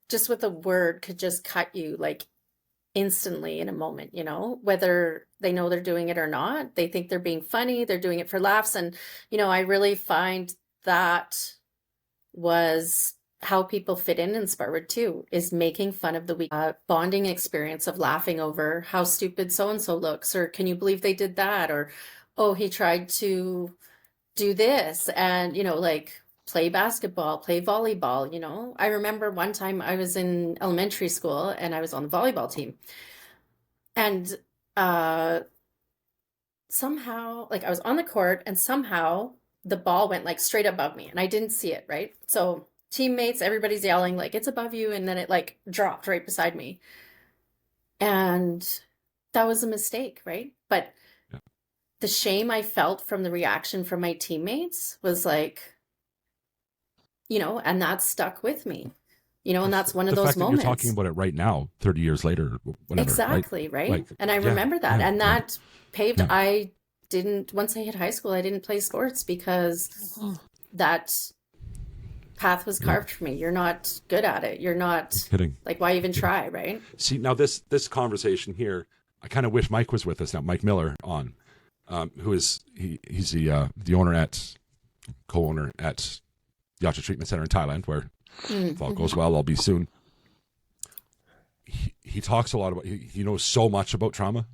[SPEAKER 4] just with a word could just cut you like instantly in a moment, whether they know they're doing it or not. They think they're being funny, they're doing it for laughs. And, I really find that was how people fit in Sparwood too, is making fun of the weak bonding experience of laughing over how stupid so-and-so looks, or can you believe they did that? Or, oh, he tried to do this and, like play basketball, play volleyball. I remember one time I was in elementary school and I was on the volleyball team. And somehow, like I was on the court and somehow the ball went like straight above me and I didn't see it, right? So teammates, everybody's yelling like it's above you, and then it like dropped right beside me. And that was a mistake, right? But the shame I felt from the reaction from my teammates was like, and that stuck with me, and that's one of those moments.
[SPEAKER 2] You're talking about it right now, 30 years later, whatever.
[SPEAKER 4] Exactly, right?
[SPEAKER 2] Like,
[SPEAKER 4] and I remember that. And that paved,
[SPEAKER 2] Yeah.
[SPEAKER 4] Once I hit high school, I didn't play sports because that path was carved for me. You're not good at it. You're not
[SPEAKER 2] kidding.
[SPEAKER 4] Like, why even try, right?
[SPEAKER 2] See, now this conversation here, I kind of wish Mike was with us now. Mike Miller on, who is he's the co-owner at Yacha Treatment Center in Thailand, where if all goes well, I'll be soon. He talks a lot about. He knows so much about trauma,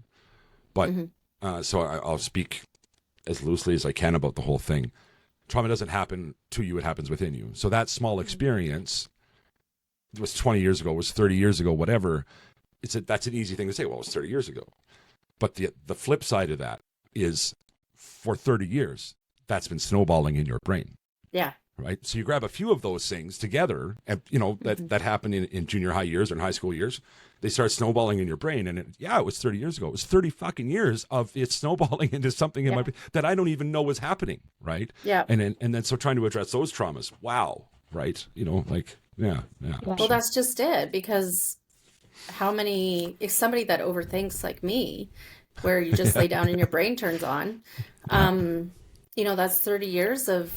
[SPEAKER 2] but so I'll speak as loosely as I can about the whole thing. Trauma doesn't happen to you; it happens within you. So that small experience, it was 20 years ago, it was 30 years ago, whatever. That's an easy thing to say. Well, it was 30 years ago, but the flip side of that is, for 30 years, that's been snowballing in your brain.
[SPEAKER 4] Yeah.
[SPEAKER 2] Right. So you grab a few of those things together, and that happened in junior high years or in high school years. They start snowballing in your brain, and it was 30 years ago. It was 30 fucking years of it snowballing into something in my brain that I don't even know was happening. Right.
[SPEAKER 4] Yeah.
[SPEAKER 2] And then so trying to address those traumas. Wow. Right. Yeah.
[SPEAKER 4] Well, that's just it, because if somebody that overthinks like me, where you just lay down and your brain turns on, that's 30 years of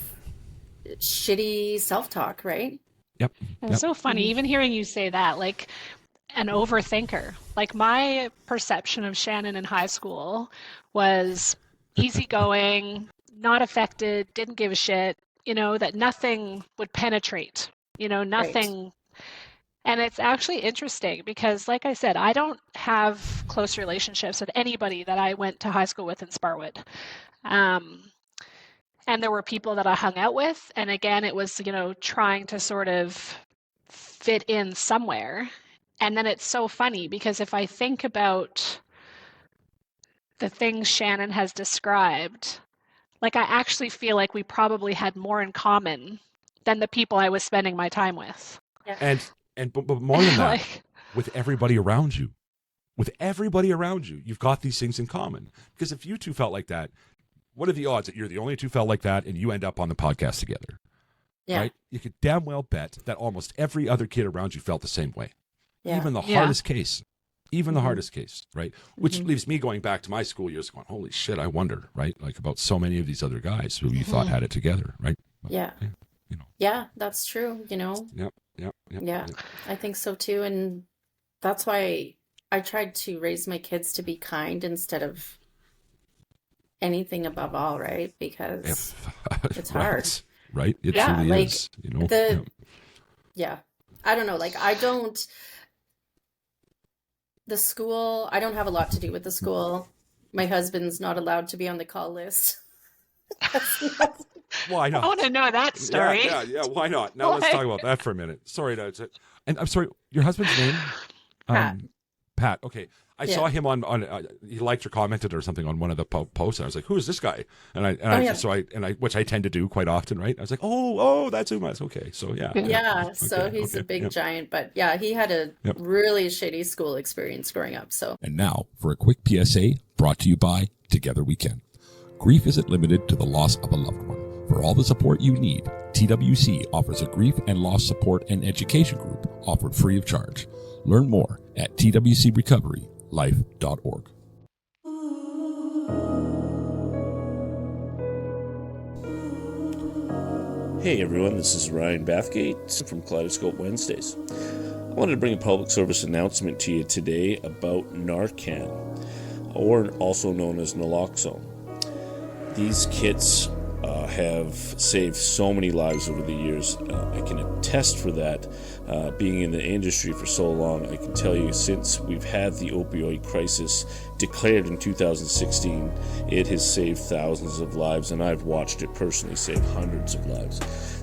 [SPEAKER 4] shitty self-talk, right?
[SPEAKER 2] Yep.
[SPEAKER 3] It's so funny, even hearing you say that, like an overthinker. Like my perception of Shannon in high school was easygoing, not affected, didn't give a shit, that nothing would penetrate, nothing. Right. And it's actually interesting because, like I said, I don't have close relationships with anybody that I went to high school with in Sparwood. And there were people that I hung out with. And again, it was, trying to sort of fit in somewhere. And then it's so funny because if I think about the things Shannon has described, like I actually feel like we probably had more in common than the people I was spending my time with.
[SPEAKER 4] Yeah.
[SPEAKER 2] But more than that, with everybody around you. With everybody around you, you've got these things in common. Because if you two felt like that, what are the odds that you're the only two felt like that and you end up on the podcast together? Yeah. Right? You could damn well bet that almost every other kid around you felt the same way. Yeah. Even the hardest case. Even the hardest case, right? Which leaves me going back to my school years going, holy shit, I wonder, right? Like about so many of these other guys who you thought had it together, right? But,
[SPEAKER 4] Yeah, that's true,
[SPEAKER 2] Yep.
[SPEAKER 4] Yeah, I think so too. And that's why I tried to raise my kids to be kind instead of anything above all, right? Because it's hard.
[SPEAKER 2] Right? It truly is.
[SPEAKER 4] I don't know. Like, the school, I don't have a lot to do with the school. My husband's not allowed to be on the call list.
[SPEAKER 2] Why not?
[SPEAKER 3] I want to know that story.
[SPEAKER 2] Yeah. Why not? Now let's talk about that for a minute. Sorry, and I'm sorry, your husband's name?
[SPEAKER 4] Pat.
[SPEAKER 2] Pat. Okay. I saw him on he liked or commented or something on one of the posts. And I was like, "Who is this guy?" Which I tend to do quite often, right? I was like, "Oh, that's Umas." Okay, so yeah.
[SPEAKER 4] Yeah, so he's a big giant, but yeah, he had a really shitty school experience growing up. So.
[SPEAKER 5] And now for a quick PSA brought to you by Together We Can. Grief isn't limited to the loss of a loved one. For all the support you need, TWC offers a grief and loss support and education group offered free of charge. Learn more at twcrecoverylife.org.
[SPEAKER 12] Hey everyone, this is Ryan Bathgate from Kaleidoscope Wednesdays. I wanted to bring a public service announcement to you today about Narcan, or also known as naloxone. These kits have saved so many lives over the years. I can attest for that. Being in the industry for so long, I can tell you since we've had the opioid crisis declared in 2016, it has saved thousands of lives, and I've watched it personally save hundreds of lives.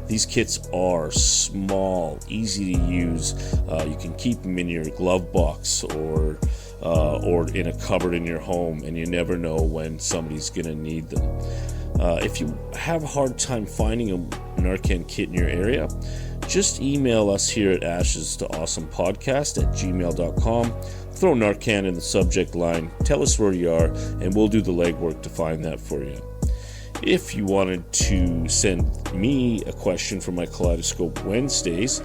[SPEAKER 12] These kits are small, easy to use. You can keep them in your glove box or in a cupboard in your home, and you never know when somebody's going to need them. If you have a hard time finding a Narcan kit in your area, just email us here at ashestooawesomepodcast@gmail.com. Throw Narcan in the subject line, tell us where you are, and we'll do the legwork to find that for you. If you wanted to send me a question for my Kaleidoscope Wednesdays,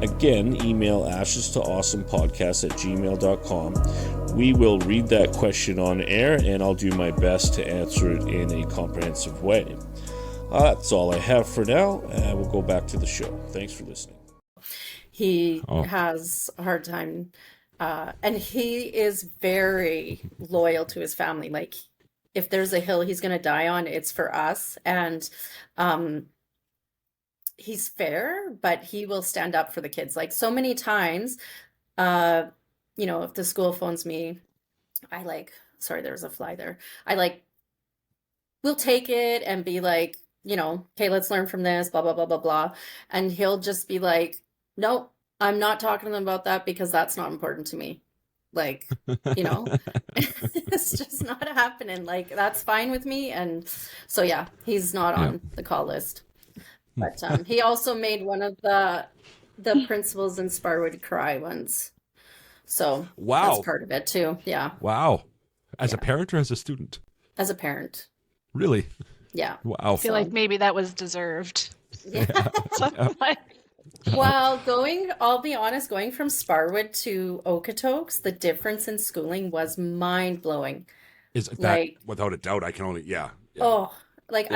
[SPEAKER 12] again, email ashestooawesomepodcast@gmail.com. We will read that question on air, and I'll do my best to answer it in a comprehensive way. That's all I have for now, and we'll go back to the show. Thanks for listening.
[SPEAKER 4] He has a hard time, and he is very loyal to his family. Like, if there's a hill he's going to die on, it's for us. And he's fair, but he will stand up for the kids. Like, so many times, if the school phones me, sorry, there was a fly there. We'll take it and be like, okay, let's learn from this, blah, blah, blah, blah, blah. And he'll just be like, nope, I'm not talking to them about that because that's not important to me. Like, it's just not happening. Like, that's fine with me. And so, yeah, he's not on the call list. But he also made one of the principals in Sparwood cry once. So that's part of it too. Yeah.
[SPEAKER 2] Wow. As a parent or as a student?
[SPEAKER 4] As a parent.
[SPEAKER 2] Really?
[SPEAKER 4] Yeah.
[SPEAKER 2] Wow.
[SPEAKER 3] I feel like maybe that was deserved.
[SPEAKER 4] Yeah. Well, I'll be honest, going from Sparwood to Okotoks, the difference in schooling was mind-blowing.
[SPEAKER 2] Is that, without a doubt, I can only,
[SPEAKER 4] I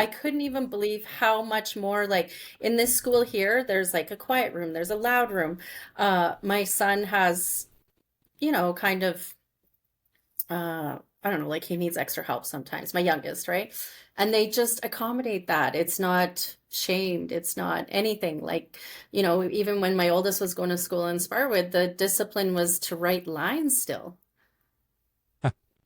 [SPEAKER 4] couldn't even believe how much more, like, in this school here, there's like a quiet room, there's a loud room. My son has, kind of, I don't know, like, he needs extra help sometimes, my youngest, right? And they just accommodate that. It's not shamed. It's not anything. Like, even when my oldest was going to school in Sparwood, the discipline was to write lines still.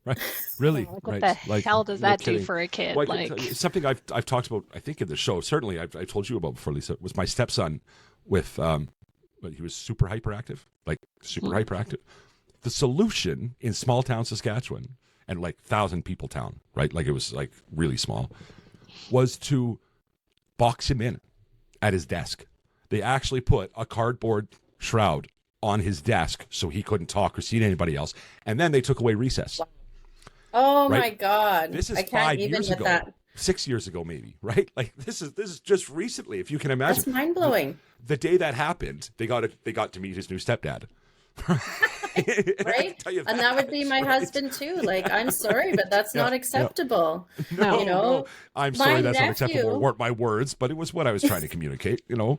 [SPEAKER 2] Right. Really?
[SPEAKER 3] What the hell does that do for a kid?
[SPEAKER 2] Well, something I've talked about, I think, in the show, certainly I've told you about before, Lisa, was my stepson with, he was super hyperactive. The solution in small town Saskatchewan, and like 1,000 people town, right? Like, it was like really small, was to box him in at his desk. They actually put a cardboard shroud on his desk so he couldn't talk or see anybody else. And then they took away recess.
[SPEAKER 4] Oh, right? My God.
[SPEAKER 2] This is
[SPEAKER 4] I can't
[SPEAKER 2] 5
[SPEAKER 4] even
[SPEAKER 2] years
[SPEAKER 4] with
[SPEAKER 2] ago.
[SPEAKER 4] that.
[SPEAKER 2] 6 years ago, maybe, right? Like, this is just recently, if you can imagine.
[SPEAKER 4] That's mind-blowing.
[SPEAKER 2] The day that happened, they got to meet his new stepdad.
[SPEAKER 4] Right? And that would be my husband too. Like, I'm sorry, but that's not acceptable.
[SPEAKER 2] No, I'm sorry, that's not acceptable. Weren't my words, but it was what I was trying to communicate.
[SPEAKER 4] Well,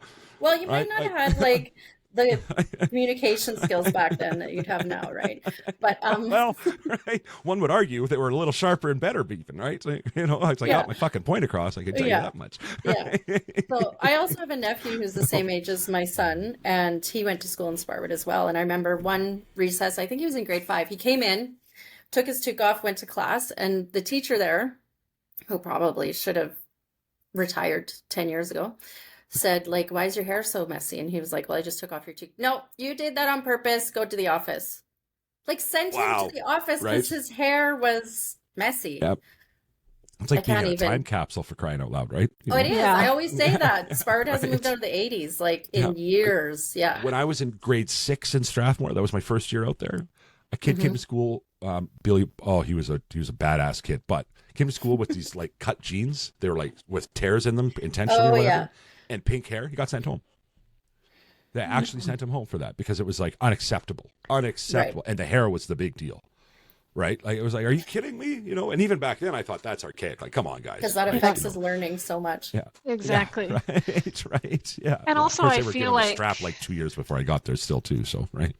[SPEAKER 4] you might not have had like the communication skills back then that you'd have now, right? But
[SPEAKER 2] right. One would argue they were a little sharper and better, even, right? So, I got my fucking point across. I can tell you that much.
[SPEAKER 4] Yeah. So I also have a nephew who's the same age as my son, and he went to school in Sparwood as well. And I remember one recess, I think he was in grade 5. He came in, took his toque off, went to class, and the teacher there, who probably should have retired 10 years ago, said, like, why is your hair so messy? And he was like, well, I just took off your toque. No, you did that on purpose. Go to the office. Like sent
[SPEAKER 2] Wow.
[SPEAKER 4] him to the office
[SPEAKER 2] Right?
[SPEAKER 4] because his hair was messy.
[SPEAKER 2] Yep. It's
[SPEAKER 4] I
[SPEAKER 2] like being
[SPEAKER 4] can't
[SPEAKER 2] in a
[SPEAKER 4] even.
[SPEAKER 2] time capsule for crying out loud, right? You
[SPEAKER 4] Oh, it
[SPEAKER 2] know?
[SPEAKER 4] is.
[SPEAKER 3] Yeah.
[SPEAKER 4] I always say that. Sparwood hasn't
[SPEAKER 2] Right.
[SPEAKER 4] moved out of the 80s, like in years. Yeah.
[SPEAKER 2] When I was in grade 6 in Strathmore, that was my first year out there. A kid came to school, Billy. Oh, he was a badass kid, but came to school with these like cut jeans. They were like with tears in them intentionally
[SPEAKER 4] Oh,
[SPEAKER 2] or whatever,
[SPEAKER 4] yeah.
[SPEAKER 2] and pink hair. He got sent home. They actually sent him home for that because it was like unacceptable, and the hair was the big deal. Right? Like, it was like, are you kidding me? You know, and even back then I thought that's archaic. Like, come on, guys.
[SPEAKER 4] Because that
[SPEAKER 2] Right?
[SPEAKER 4] affects
[SPEAKER 2] You
[SPEAKER 4] his
[SPEAKER 2] know?
[SPEAKER 4] learning so much.
[SPEAKER 2] Yeah.
[SPEAKER 3] Exactly.
[SPEAKER 2] Yeah, right. Yeah.
[SPEAKER 3] And
[SPEAKER 2] Yeah.
[SPEAKER 3] also,
[SPEAKER 2] Of course,
[SPEAKER 3] I
[SPEAKER 2] they were
[SPEAKER 3] feel
[SPEAKER 2] giving me
[SPEAKER 3] like-
[SPEAKER 2] a strap like 2 years before I got there still too. So, right.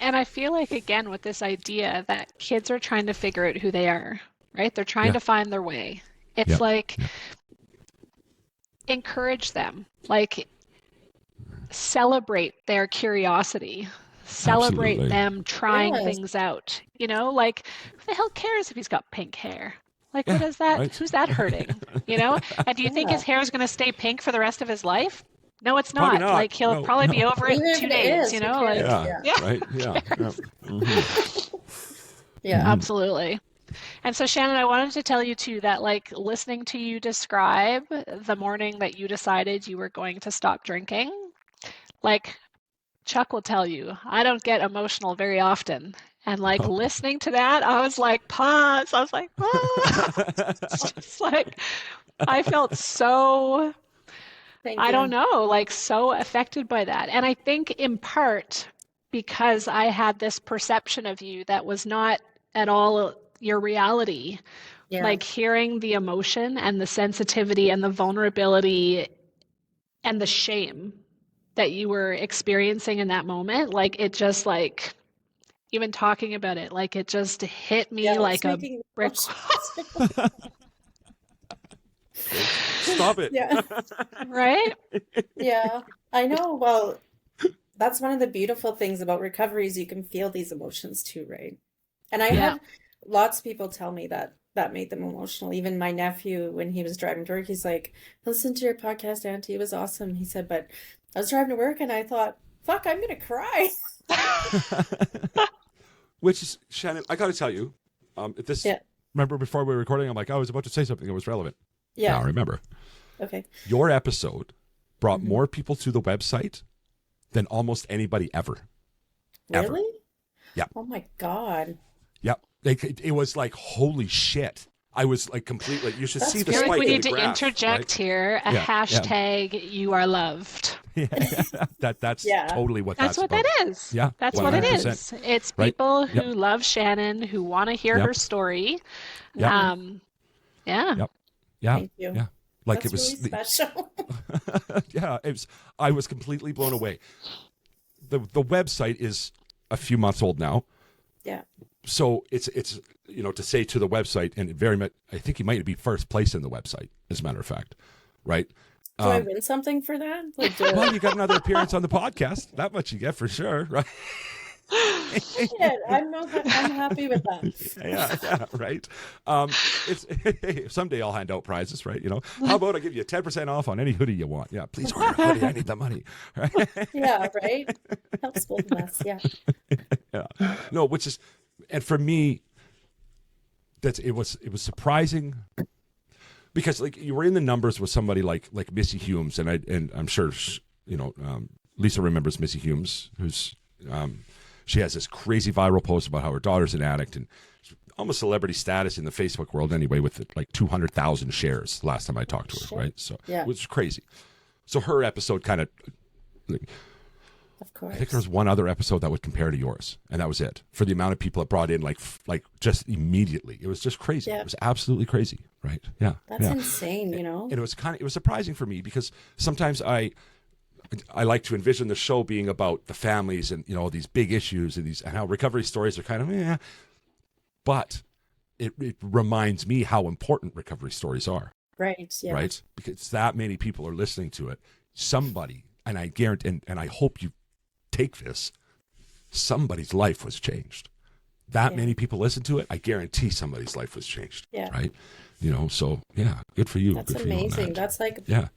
[SPEAKER 3] And I feel like, again, with this idea that kids are trying to figure out who they are, right? They're trying to find their way. It's like, encourage them. Like, celebrate their curiosity. Celebrate
[SPEAKER 2] Absolutely.
[SPEAKER 3] them trying
[SPEAKER 4] Yes.
[SPEAKER 3] things out. You know, like, who the hell cares if he's got pink hair? Like, what is that?
[SPEAKER 2] right.
[SPEAKER 3] Who's that hurting? You know? And do you think his hair is going to stay pink for the rest of his life? No, it's
[SPEAKER 2] Probably
[SPEAKER 3] not.
[SPEAKER 2] not.
[SPEAKER 3] Like, he'll
[SPEAKER 2] No,
[SPEAKER 3] probably be over it
[SPEAKER 4] Even
[SPEAKER 3] in
[SPEAKER 4] if
[SPEAKER 3] 2
[SPEAKER 4] it
[SPEAKER 3] days,
[SPEAKER 4] is,
[SPEAKER 3] you
[SPEAKER 4] who
[SPEAKER 3] know? Like,
[SPEAKER 4] cares?
[SPEAKER 2] Yeah. Right. Yeah. Mhm.
[SPEAKER 4] Yeah.
[SPEAKER 3] absolutely. And so, Shannon, I wanted to tell you too that, like, listening to you describe the morning that you decided you were going to stop drinking, like, Chuck will tell you, I don't get emotional very often. And like listening to that, I was like, pause. I was like, ah. It's just like, I felt so,
[SPEAKER 4] Thank
[SPEAKER 3] I
[SPEAKER 4] you.
[SPEAKER 3] don't know, like so affected by that. And I think in part because I had this perception of you that was not at all your reality.
[SPEAKER 4] Yeah.
[SPEAKER 3] Like hearing the emotion and the sensitivity and the vulnerability and the shame that you were experiencing in that moment, like it just like, even talking about it, like it just hit me
[SPEAKER 4] Yeah,
[SPEAKER 3] like
[SPEAKER 4] it's
[SPEAKER 3] a
[SPEAKER 4] making
[SPEAKER 3] brick.
[SPEAKER 2] Stop it.
[SPEAKER 4] Yeah.
[SPEAKER 3] Right?
[SPEAKER 4] Yeah. I know. Well, that's one of the beautiful things about recovery is you can feel these emotions too, right? And I had lots of people tell me that made them emotional. Even my nephew, when he was driving to work, he's like, listen to your podcast, Auntie. It was awesome. He said, but I was driving to work and I thought, fuck, I'm going to cry.
[SPEAKER 2] Which is, Shannon, I got to tell you, remember before we were recording, I'm like, I was about to say something that was relevant.
[SPEAKER 4] Yeah.
[SPEAKER 2] Now remember.
[SPEAKER 4] Okay.
[SPEAKER 2] Your episode brought more people to the website than almost anybody ever.
[SPEAKER 4] Really?
[SPEAKER 2] Ever. Yeah.
[SPEAKER 4] Oh my God.
[SPEAKER 2] Yep. It was like, holy shit. I was like completely, you should see the
[SPEAKER 3] I feel
[SPEAKER 2] spike
[SPEAKER 3] like we
[SPEAKER 2] in
[SPEAKER 3] need
[SPEAKER 2] the
[SPEAKER 3] to
[SPEAKER 2] graph,
[SPEAKER 3] interject
[SPEAKER 2] right?
[SPEAKER 3] here a hashtag you are loved.
[SPEAKER 2] That's totally what
[SPEAKER 3] That's what
[SPEAKER 2] about.
[SPEAKER 3] that is.
[SPEAKER 2] Yeah.
[SPEAKER 3] That's what it
[SPEAKER 2] 100%.
[SPEAKER 3] is. It's
[SPEAKER 2] Right?
[SPEAKER 3] people who
[SPEAKER 2] Yep.
[SPEAKER 3] love Shannon, who want to hear
[SPEAKER 2] Yep.
[SPEAKER 3] her story.
[SPEAKER 2] Yep.
[SPEAKER 3] Yeah.
[SPEAKER 2] Yep. Yeah.
[SPEAKER 4] Thank you.
[SPEAKER 2] Yeah. Like
[SPEAKER 4] That's
[SPEAKER 2] it was
[SPEAKER 4] really special.
[SPEAKER 2] yeah, I was completely blown away. The website is a few months old now.
[SPEAKER 4] Yeah.
[SPEAKER 2] So it's to say to the website, and it very much, I think you might be first place in the website, as a matter of fact, right?
[SPEAKER 4] Do I win something for that? Like,
[SPEAKER 2] Well, you got another appearance on the podcast. That much you get for sure, right?
[SPEAKER 4] Shit, I'm happy with that.
[SPEAKER 2] yeah, right. It's someday I'll hand out prizes, right? You know, how about I give you 10% off on any hoodie you want? Yeah, please order a hoodie. I need the money. Right?
[SPEAKER 4] Yeah, right. Helps both of us. Yeah.
[SPEAKER 2] Yeah. No, which is, and for me, it was surprising because like you were in the numbers with somebody like Missy Humes, and I'm sure Lisa remembers Missy Humes, who's she has this crazy viral post about how her daughter's an addict and almost celebrity status in the Facebook world anyway, with like 200,000 shares last time I talked to her, right? So
[SPEAKER 4] yeah.
[SPEAKER 2] It was crazy. So her episode kind of,
[SPEAKER 4] of course,
[SPEAKER 2] I think there was one other episode that would compare to yours, and that was it for the amount of people it brought in, like just immediately. It was just crazy.
[SPEAKER 4] Yeah.
[SPEAKER 2] It was absolutely crazy, right? Yeah,
[SPEAKER 4] that's insane. You know,
[SPEAKER 2] and it was surprising for me because sometimes I like to envision the show being about the families and these big issues and how recovery stories are kind of but it reminds me how important recovery stories are.
[SPEAKER 4] Right. Yeah.
[SPEAKER 2] Right, because that many people are listening to it. Somebody, and I guarantee, and I hope you take this, somebody's life was changed. That many people listen to it, I guarantee somebody's life was changed.
[SPEAKER 4] Yeah.
[SPEAKER 2] Right. So yeah, good for you.
[SPEAKER 4] That's
[SPEAKER 2] good for you on
[SPEAKER 4] amazing.
[SPEAKER 2] that.
[SPEAKER 4] That's like
[SPEAKER 2] yeah.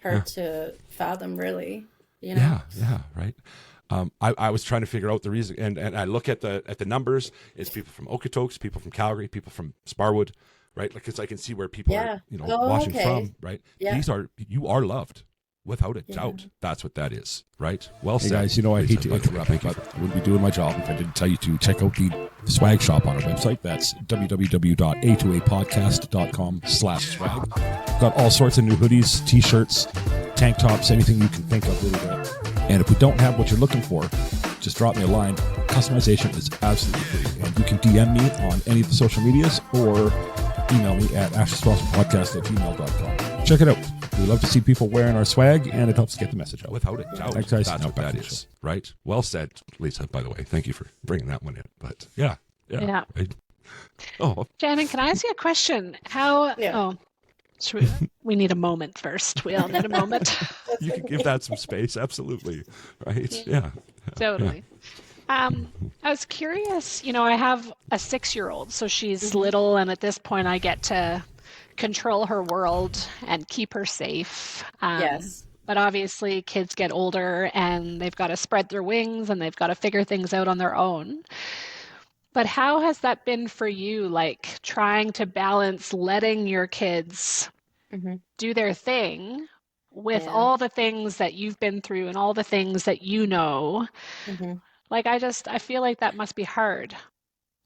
[SPEAKER 4] hard to fathom, really.
[SPEAKER 2] Yeah, right. I was trying to figure out the reason, and I look at the numbers. It's people from Okotoks, people from Calgary, people from Sparwood, right? Like, because I can see where people are, watching from, right?
[SPEAKER 4] Yeah.
[SPEAKER 2] You are loved. Without a doubt, that's what that is, right? Well
[SPEAKER 5] Hey
[SPEAKER 2] said.
[SPEAKER 5] guys, I hate to interrupt, but I wouldn't be doing my job if I didn't tell you to check out the swag shop on our website. That's www.a2apodcast.com/swag. Got all sorts of new hoodies, t-shirts, tank tops, anything you can think of, really good. And if we don't have what you're looking for, just drop me a line. Customization is absolutely free. And you can DM me on any of the social medias or email me at ashleyspodcast@gmail.com. Check it out. We love to see people wearing our swag, and it helps get the message out.
[SPEAKER 2] Without a doubt,
[SPEAKER 5] Thanks, guys.
[SPEAKER 2] that's what that is, right? Well said, Lisa, by the way. Thank you for bringing that one in. But yeah.
[SPEAKER 3] Shannon, can I ask you a question? We need a moment first. We all need a moment.
[SPEAKER 2] You can give that some space, absolutely. Right? Yeah.
[SPEAKER 3] Totally. I was curious, I have a 6-year-old, so she's little, and at this point I get to control her world and keep her safe.
[SPEAKER 4] Yes.
[SPEAKER 3] But obviously kids get older and they've got to spread their wings and they've got to figure things out on their own. But how has that been for you, like trying to balance letting your kids do their thing with all the things that you've been through and all the things that you know? Like, I feel like that must be hard.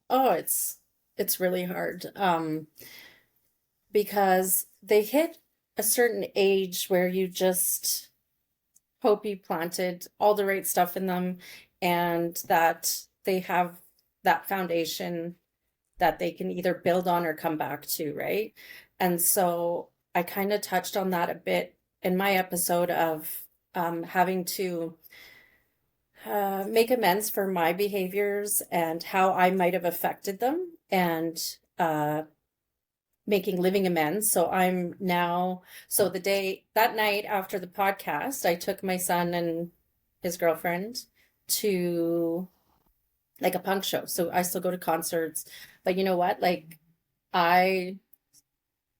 [SPEAKER 4] Oh, it's really hard. Because they hit a certain age where you just hope you planted all the right stuff in them and that they have that foundation that they can either build on or come back to, right? And so I kind of touched on that a bit in my episode of having to make amends for my behaviors and how I might have affected them, and making living amends. So I'm now, that night after the podcast, I took my son and his girlfriend to like a punk show. So I still go to concerts, but you know what? Like hold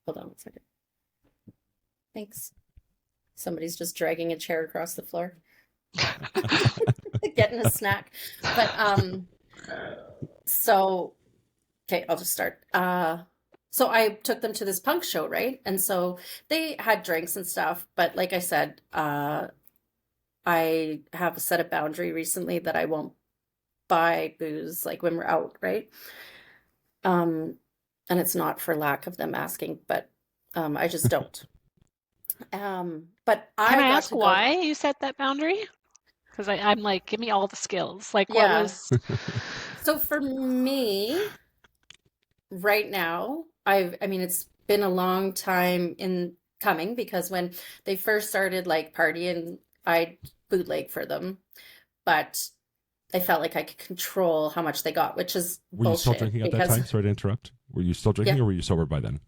[SPEAKER 4] on one second. Thanks. Somebody's just dragging a chair across the floor. Getting a snack. But, okay, I'll just start. So I took them to this punk show, right? And so they had drinks and stuff. But like I said, I have set a boundary recently that I won't buy booze like when we're out, right? And it's not for lack of them asking, but I just don't. But
[SPEAKER 3] Can I ask why you set that boundary? Because I'm like, give me all the skills. Like, what was...
[SPEAKER 4] So for me, right now, I mean, it's been a long time in coming, because when they first started like partying, I'd bootleg for them, but I felt like I could control how much they got, which is
[SPEAKER 2] Were you still drinking at that time? Sorry to interrupt. Were you still drinking, or were you sober by then?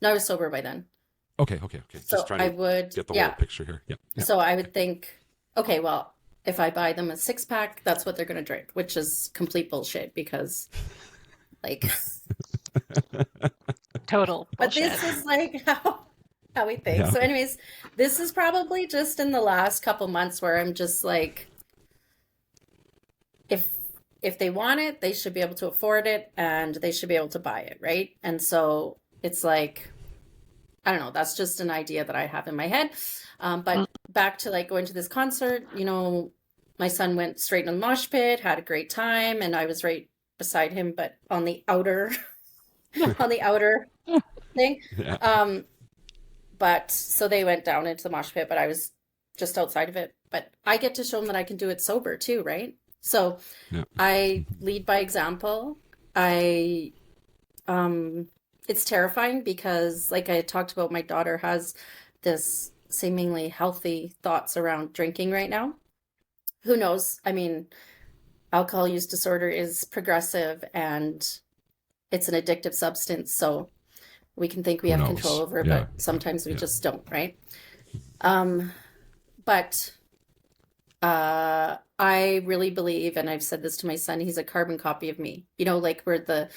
[SPEAKER 4] No, I was sober by then.
[SPEAKER 2] Okay.
[SPEAKER 4] So
[SPEAKER 2] just trying to get the whole picture here. Yeah.
[SPEAKER 4] So I would think, okay, well, if I buy them a 6-pack, that's what they're going to drink, which is complete bullshit, because like
[SPEAKER 3] total
[SPEAKER 4] but
[SPEAKER 3] bullshit.
[SPEAKER 4] This is like how we think. So anyways, this is probably just in the last couple months where I'm just like, if they want it, they should be able to afford it, and they should be able to buy it, right? And so it's like, I don't know, that's just an idea that I have in my head. But back to like going to this concert, my son went straight in the mosh pit, had a great time, and I was right beside him, but on the outer thing. But so they went down into the mosh pit, but I was just outside of it. But I get to show them that I can do it sober too, right? So I lead by example. It's terrifying because, like I talked about, my daughter has this seemingly healthy thoughts around drinking right now. Who knows? I mean, alcohol use disorder is progressive and it's an addictive substance. So we can think we have control over it, but sometimes we just don't, right? But I really believe, and I've said this to my son, he's a carbon copy of me. Like we're the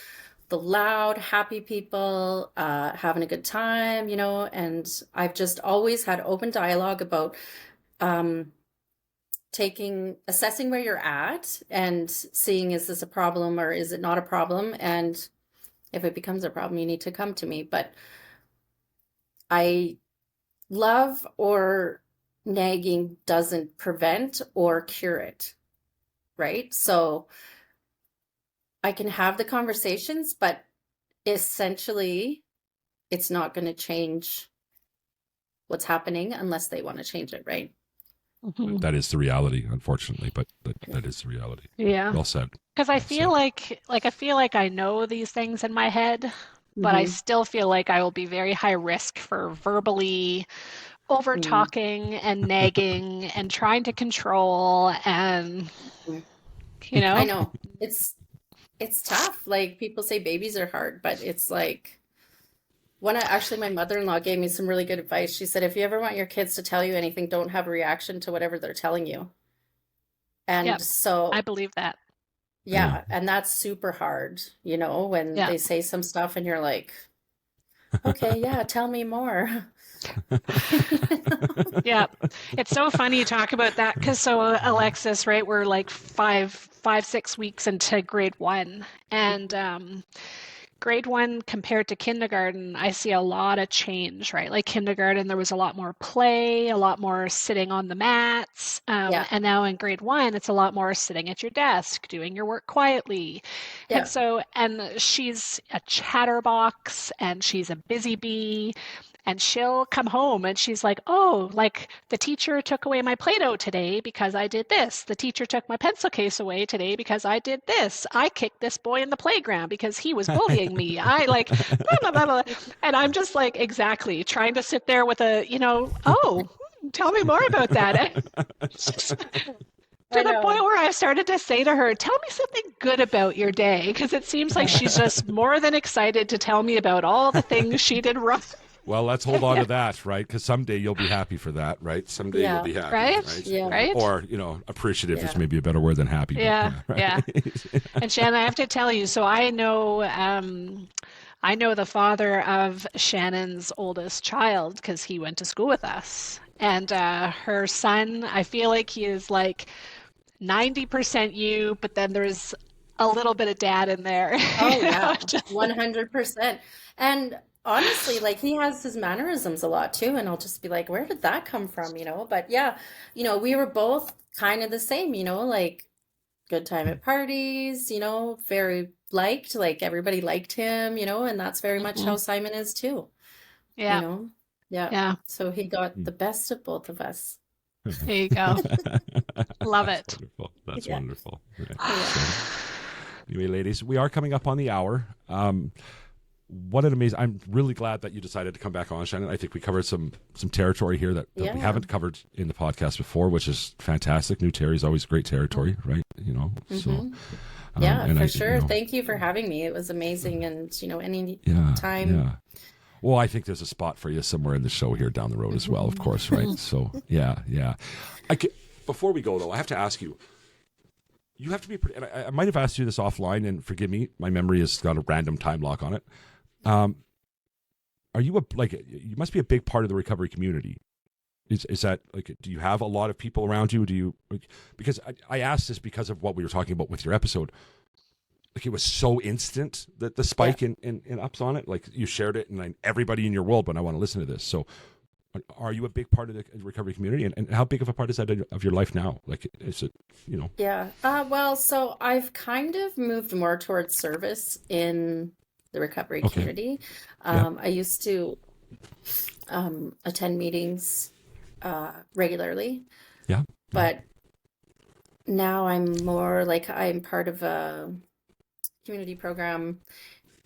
[SPEAKER 4] loud, happy people, having a good time, and I've just always had open dialogue about assessing where you're at and seeing, is this a problem or is it not a problem? And if it becomes a problem, you need to come to me. But I love or nagging doesn't prevent or cure it, right? So I can have the conversations, but essentially it's not going to change what's happening unless they want to change it, right?
[SPEAKER 3] Mm-hmm.
[SPEAKER 2] That is the reality, unfortunately, but that is the reality.
[SPEAKER 3] Yeah.
[SPEAKER 2] Well said.
[SPEAKER 3] Because I feel like I know these things in my head, but I still feel like I will be very high risk for verbally over talking and nagging and trying to control and
[SPEAKER 4] I know it's tough. Like, people say babies are hard, but it's like, actually my mother-in-law gave me some really good advice. She said, if you ever want your kids to tell you anything, don't have a reaction to whatever they're telling you. And so
[SPEAKER 3] I believe that.
[SPEAKER 4] Yeah, and that's super hard, when they say some stuff and you're like, okay, yeah, tell me more.
[SPEAKER 3] Yeah, it's so funny you talk about that because Alexis, right, we're like 6 weeks into grade 1, and grade 1 compared to kindergarten, I see a lot of change, right? Like kindergarten, there was a lot more play, a lot more sitting on the mats. And now in grade 1, it's a lot more sitting at your desk, doing your work quietly. Yeah. And she's a chatterbox and she's a busy bee. And she'll come home and she's like, oh, like the teacher took away my Play-Doh today because I did this. The teacher took my pencil case away today because I did this. I kicked this boy in the playground because he was bullying me. I like, blah, blah, blah, blah. And I'm just like, exactly, trying to sit there with tell me more about that. To the point where I started to say to her, tell me something good about your day, because it seems like she's just more than excited to tell me about all the things she did wrong.
[SPEAKER 2] Well, let's hold on to that, right? Because someday you'll be happy for that, right? Someday you'll be happy, right?
[SPEAKER 4] Yeah.
[SPEAKER 3] Right?
[SPEAKER 2] Or, appreciative is maybe a better word than happy.
[SPEAKER 3] Yeah,
[SPEAKER 2] but, yeah.
[SPEAKER 3] Right? And Shannon, I have to tell you, so I know the father of Shannon's oldest child because he went to school with us. And her son, I feel like he is like 90% you, but then there's a little bit of dad in there.
[SPEAKER 4] Oh, yeah, 100%. And honestly, like, he has his mannerisms a lot too, and I'll just be like, where did that come from, But yeah, we were both kind of the same, like good time at parties, very liked, like everybody liked him, and that's very much how Simon is too.
[SPEAKER 3] Yeah.
[SPEAKER 4] Yeah. So he got the best of both of us.
[SPEAKER 3] There you go. Love it.
[SPEAKER 2] Wonderful. That's wonderful. Right. So, anyway, ladies, we are coming up on the hour. What an amazing! I'm really glad that you decided to come back on, Shannon. I think we covered some territory here that we haven't covered in the podcast before, which is fantastic. New territory is always great territory, right? So
[SPEAKER 4] for sure. Thank you for having me. It was amazing, and any time.
[SPEAKER 2] Yeah. Well, I think there's a spot for you somewhere in the show here down the road as well, of course, right? So yeah. Before we go though, I have to ask you. You have to be pretty. And I might have asked you this offline, and forgive me, my memory has got a random time lock on it. Are you you must be a big part of the recovery community. Is that do you have a lot of people around you? Do you, because I asked this because of what we were talking about with your episode. Like, it was so instant that the spike in ups on it, like you shared it and everybody in your world, but I want to listen to this. So are you a big part of the recovery community, and how big of a part is that of your life now? Like, is it,
[SPEAKER 4] Yeah. Well, so I've kind of moved more towards service in the recovery community. I used to attend meetings regularly.
[SPEAKER 2] Yeah.
[SPEAKER 4] But now I'm more like, I'm part of a community program,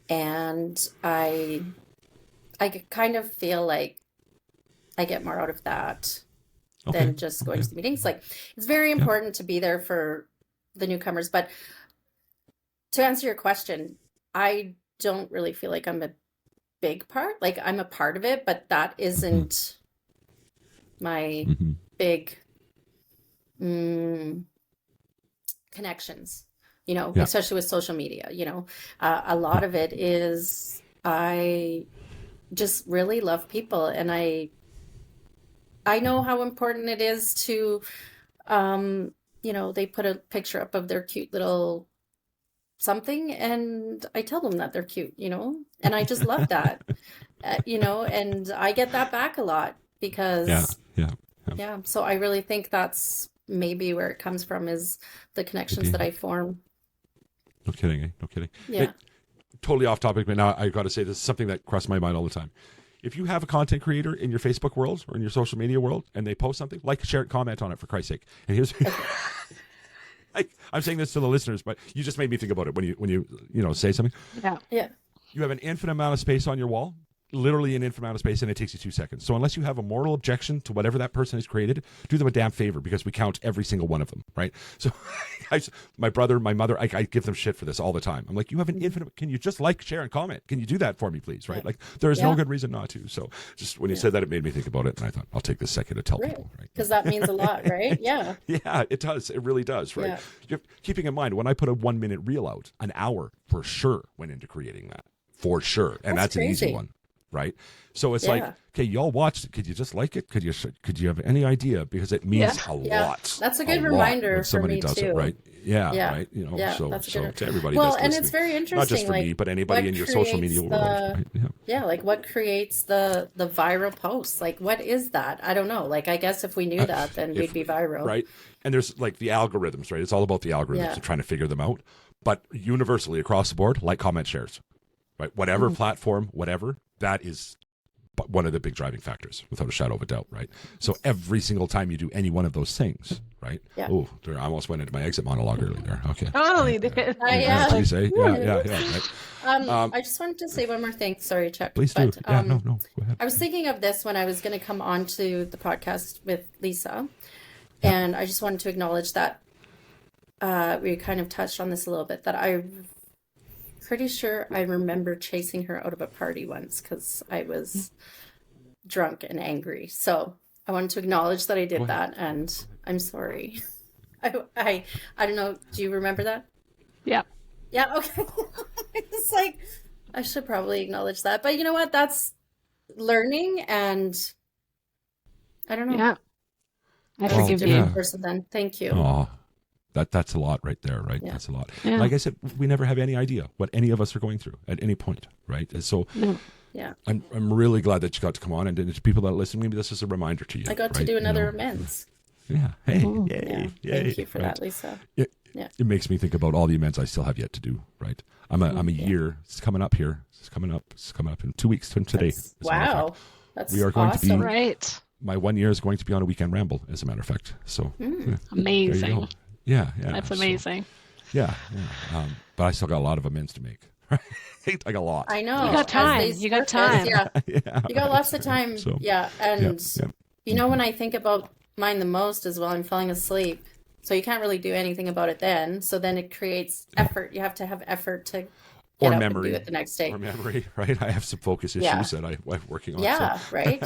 [SPEAKER 4] and I kind of feel like I get more out of that than just going to the meetings. Like, it's very important to be there for the newcomers. But to answer your question, I don't really feel like I'm a big part. Like, I'm a part of it, but that isn't my big connections, especially with social media. A lot of it is, I just really love people, and I know how important it is to They put a picture up of their cute little something, and I tell them that they're cute, and I just love that, and I get that back a lot because so I really think that's maybe where it comes from, is the connections that I form.
[SPEAKER 2] No kidding, eh? No kidding.
[SPEAKER 4] Yeah.
[SPEAKER 2] Totally off topic, but now I got to say, this is something that crosses my mind all the time. If you have a content creator in your Facebook world or in your social media world and they post something, like, share it, comment on it, for Christ's sake. And here's, I'm saying this to the listeners, but you just made me think about it when you say something.
[SPEAKER 3] Yeah.
[SPEAKER 4] Yeah.
[SPEAKER 2] You have an infinite amount of space on your wall, literally an infinite amount of space, and it takes you 2 seconds. So unless you have a mortal objection to whatever that person has created, do them a damn favor, because we count every single one of them, right? So my brother, my mother, I give them shit for this all the time. I'm like, you have an infinite, can you just like, share, and comment? Can you do that for me, please, right? Like, there is no good reason not to. So just when you said that, it made me think about it, and I thought, I'll take this second to tell people, right?
[SPEAKER 4] Because that means a lot, right? Yeah.
[SPEAKER 2] Yeah, it does. It really does, right? You're keeping in mind, when I put a 1 minute reel out, an hour for sure went into creating that, for sure. And that's an easy one. Right, so it's like, okay, y'all watched it. Could you just like it? Could you have any idea? Because it means a lot.
[SPEAKER 4] That's a good reminder
[SPEAKER 2] when somebody
[SPEAKER 4] for me
[SPEAKER 2] does
[SPEAKER 4] too.
[SPEAKER 2] it, right? Yeah, right. So to everybody,
[SPEAKER 4] well,
[SPEAKER 2] that's
[SPEAKER 4] and it's very interesting.
[SPEAKER 2] Not just for
[SPEAKER 4] like,
[SPEAKER 2] me, but anybody in your social media world. Right?
[SPEAKER 4] Yeah, like, what creates the viral posts? Like, what is that? I don't know. Like, I guess if we knew that, then we'd be viral,
[SPEAKER 2] right? And there's like the algorithms, right? It's all about the algorithms and trying to figure them out. But universally across the board, like, comment, shares, right? Whatever platform, whatever, that is one of the big driving factors, without a shadow of a doubt, right? So every single time you do any one of those things, right?
[SPEAKER 4] Yeah.
[SPEAKER 2] Oh, I almost went into my exit monologue earlier there. Okay.
[SPEAKER 3] Totally.
[SPEAKER 2] Please say. Yeah. Right.
[SPEAKER 4] I just wanted to say one more thing. Sorry, Chuck.
[SPEAKER 2] Please do. No. Go ahead.
[SPEAKER 4] I was thinking of this when I was going to come on to the podcast with Lisa, and I just wanted to acknowledge that we kind of touched on this a little bit, that I'm pretty sure I remember chasing her out of a party once because I was drunk and angry. So I wanted to acknowledge that I did that, and I'm sorry. I don't know. Do you remember that?
[SPEAKER 3] Yeah.
[SPEAKER 4] Yeah. Okay. It's like, I should probably acknowledge that, but you know what? That's learning, and I don't know.
[SPEAKER 3] Yeah. I
[SPEAKER 4] forgive
[SPEAKER 3] forgive
[SPEAKER 4] you.
[SPEAKER 3] you.
[SPEAKER 4] Person then. Thank you.
[SPEAKER 2] Oh, that's a lot right there, right?
[SPEAKER 4] Yeah.
[SPEAKER 2] That's a lot.
[SPEAKER 3] Yeah.
[SPEAKER 2] Like I said, we never have any idea what any of us are going through at any point, right? And so
[SPEAKER 4] yeah,
[SPEAKER 2] I'm really glad that you got to come on, and to people that listen, maybe this is a reminder to you.
[SPEAKER 4] I got to do another amends.
[SPEAKER 2] Yeah. Hey,
[SPEAKER 4] yay. Thank you for that, Lisa.
[SPEAKER 2] It makes me think about all the amends I still have yet to do, right? I'm a year. It's coming up here. It's coming up in 2 weeks from today.
[SPEAKER 4] Wow. That's
[SPEAKER 2] we are going
[SPEAKER 4] awesome.
[SPEAKER 2] to be
[SPEAKER 3] right.
[SPEAKER 2] My 1 year is going to be on a weekend ramble, as a matter of fact. So
[SPEAKER 3] amazing.
[SPEAKER 2] Yeah.
[SPEAKER 3] That's amazing.
[SPEAKER 2] So, but I still got a lot of amends to make. Right? Like a lot.
[SPEAKER 4] I know.
[SPEAKER 3] You got time. You got time.
[SPEAKER 4] Yeah. You got lots of time.
[SPEAKER 2] So,
[SPEAKER 4] and you know, when I think about mine the most is while I'm falling asleep. So you can't really do anything about it then. So then it creates effort. You have to have effort to get up and do it the next day.
[SPEAKER 2] Or memory, right? I have some focus issues that I'm working on.
[SPEAKER 4] Yeah,
[SPEAKER 2] so.
[SPEAKER 4] right?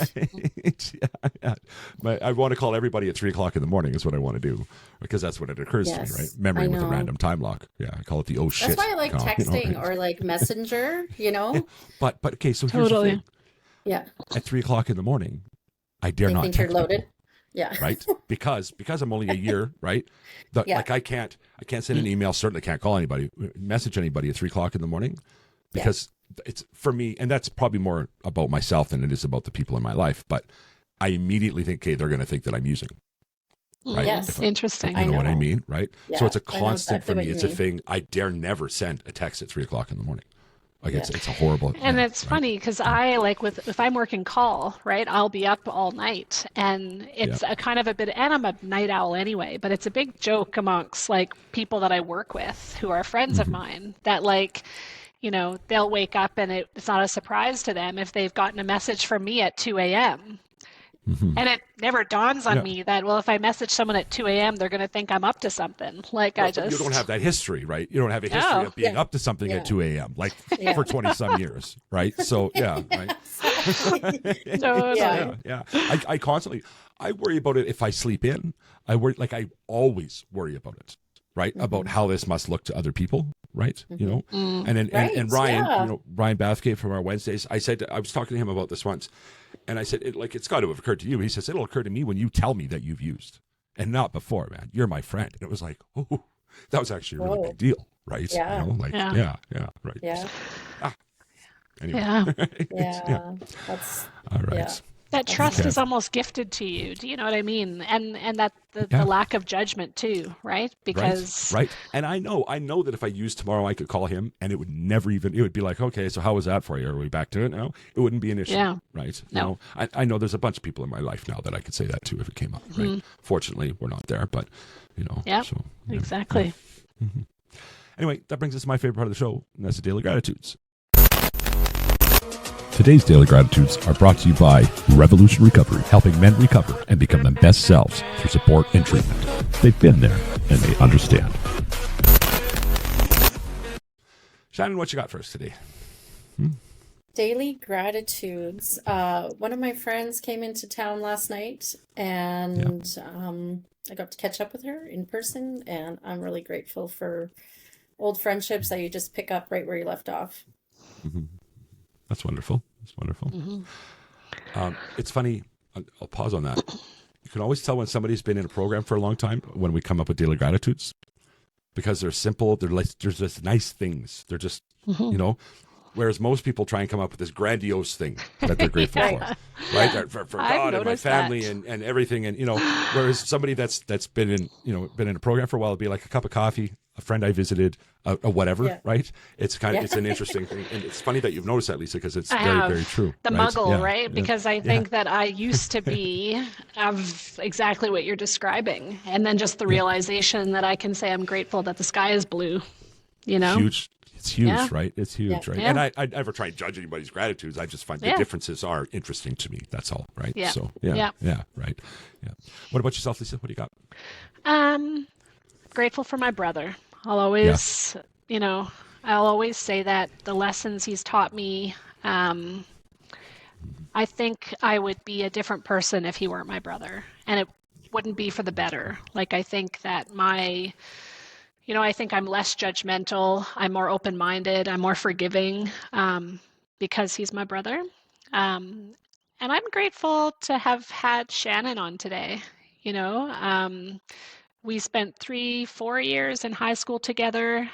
[SPEAKER 2] I want to call everybody at 3 o'clock in the morning is what I want to do, because that's when it occurs to me, right? Memory with a random time lock. Yeah, I call it the oh shit.
[SPEAKER 4] That's why I like texting or like Messenger,
[SPEAKER 2] But okay, so here's the thing.
[SPEAKER 4] Yeah.
[SPEAKER 2] At 3 o'clock in the morning, I dare not
[SPEAKER 4] think
[SPEAKER 2] text
[SPEAKER 4] you're loaded.
[SPEAKER 2] people.
[SPEAKER 4] Yeah.
[SPEAKER 2] Right? Because I'm only a year, right? Like I can't send an email, certainly can't call anybody, message anybody at 3 o'clock in the morning, because it's for me, and that's probably more about myself than it is about the people in my life. But I immediately think, okay, they're going to think that I'm using. Right?
[SPEAKER 4] Yes.
[SPEAKER 3] Interesting.
[SPEAKER 2] You know what I mean, right?
[SPEAKER 4] Yeah,
[SPEAKER 2] so it's a constant
[SPEAKER 4] exactly
[SPEAKER 2] for me. It's a thing. I dare never send a text at 3 o'clock in the morning. Like it's a horrible.
[SPEAKER 3] And it's funny because I if I'm working call, right, I'll be up all night, and it's a kind of a bit, and I'm a night owl anyway, but it's a big joke amongst like people that I work with who are friends of mine that they'll wake up and it's not a surprise to them if they've gotten a message from me at 2 a.m. And it never dawns on me that, well, if I message someone at 2 a.m., they're going to think I'm up to something. Like, you
[SPEAKER 2] don't have that history, right? You don't have a history of being up to something at 2 a.m., like for 20 some years, right? So, right? I constantly, I worry about it if I sleep in. I always worry about it, right? About how this must look to other people, right? And then, and Ryan, Ryan Bathgate from our Wednesdays, I was talking to him about this once. And I said, it's got to have occurred to you. He says, it'll occur to me when you tell me that you've used. and not before, man. You're my friend. And it was like, oh, that was actually a really big deal, right?
[SPEAKER 4] Yeah.
[SPEAKER 2] Right.
[SPEAKER 4] Yeah.
[SPEAKER 2] Anyway.
[SPEAKER 4] Yeah. That's
[SPEAKER 2] all right.
[SPEAKER 4] Yeah.
[SPEAKER 3] That trust is almost gifted to you. Do you know what I mean? And that the lack of judgment too, right? Because
[SPEAKER 2] right. And I know that if I used tomorrow, I could call him, and it would never even. It would be like, okay, so how was that for you? Are we back to it now? It wouldn't be an issue, right?
[SPEAKER 3] No.
[SPEAKER 2] You know, I know there's a bunch of people in my life now that I could say that to if it came up. Right. Fortunately, we're not there, but you know.
[SPEAKER 3] Yeah.
[SPEAKER 2] So,
[SPEAKER 3] exactly.
[SPEAKER 2] Yeah. Mm-hmm. Anyway, that brings us to my favorite part of the show, and that's the Daily Gratitudes.
[SPEAKER 5] Today's Daily Gratitudes are brought to you by Revolution Recovery, helping men recover and become their best selves through support and treatment. They've been there and they understand.
[SPEAKER 2] Shannon, what you got for us today?
[SPEAKER 4] Daily Gratitudes. One of my friends came into town last night, and I got to catch up with her in person, and I'm really grateful for old friendships that you just pick up right where you left off.
[SPEAKER 2] Mm-hmm. That's wonderful. That's wonderful.
[SPEAKER 3] Mm-hmm.
[SPEAKER 2] It's funny. I'll pause on that. You can always tell when somebody's been in a program for a long time when we come up with Daily Gratitudes, because they're simple. They're like, there's just nice things. They're just, you know, whereas most people try and come up with this grandiose thing that they're grateful for, right? For God and my family and everything. And, you know, whereas somebody that's been in a program for a while, it'd be like a cup of coffee, a friend I visited, whatever, right? It's it's an interesting thing. And it's funny that you've noticed that, Lisa, because it's very true.
[SPEAKER 3] The
[SPEAKER 2] right?
[SPEAKER 3] muggle, right? Because I think that I used to be of exactly what you're describing. And then just the realization that I can say I'm grateful that the sky is blue, you know?
[SPEAKER 2] It's huge, right? It's huge, right?
[SPEAKER 3] Yeah.
[SPEAKER 2] And I never try and judge anybody's gratitudes. I just find the differences are interesting to me. That's all, right?
[SPEAKER 3] Yeah.
[SPEAKER 2] So, right. Yeah. What about yourself, Lisa? What do you got?
[SPEAKER 3] Grateful for my brother. I'll always, I'll always say that the lessons he's taught me, I think I would be a different person if he weren't my brother, and it wouldn't be for the better. Like, I think that I think I'm less judgmental. I'm more open-minded. I'm more forgiving because he's my brother. And I'm grateful to have had Shannon on today. We spent 3-4 years in high school together,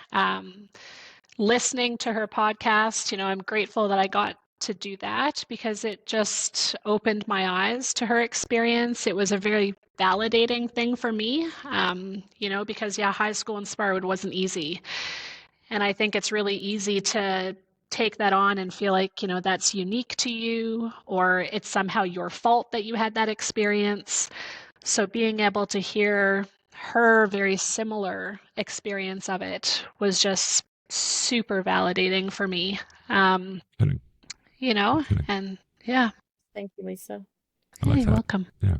[SPEAKER 3] listening to her podcast. I'm grateful that I got to do that because it just opened my eyes to her experience. It was a very validating thing for me, because high school in Sparwood wasn't easy. And I think it's really easy to take that on and feel like, that's unique to you, or it's somehow your fault that you had that experience. So being able to hear her very similar experience of it was just super validating for me. And
[SPEAKER 4] Thank you, Lisa.
[SPEAKER 3] You're welcome.
[SPEAKER 2] Yeah.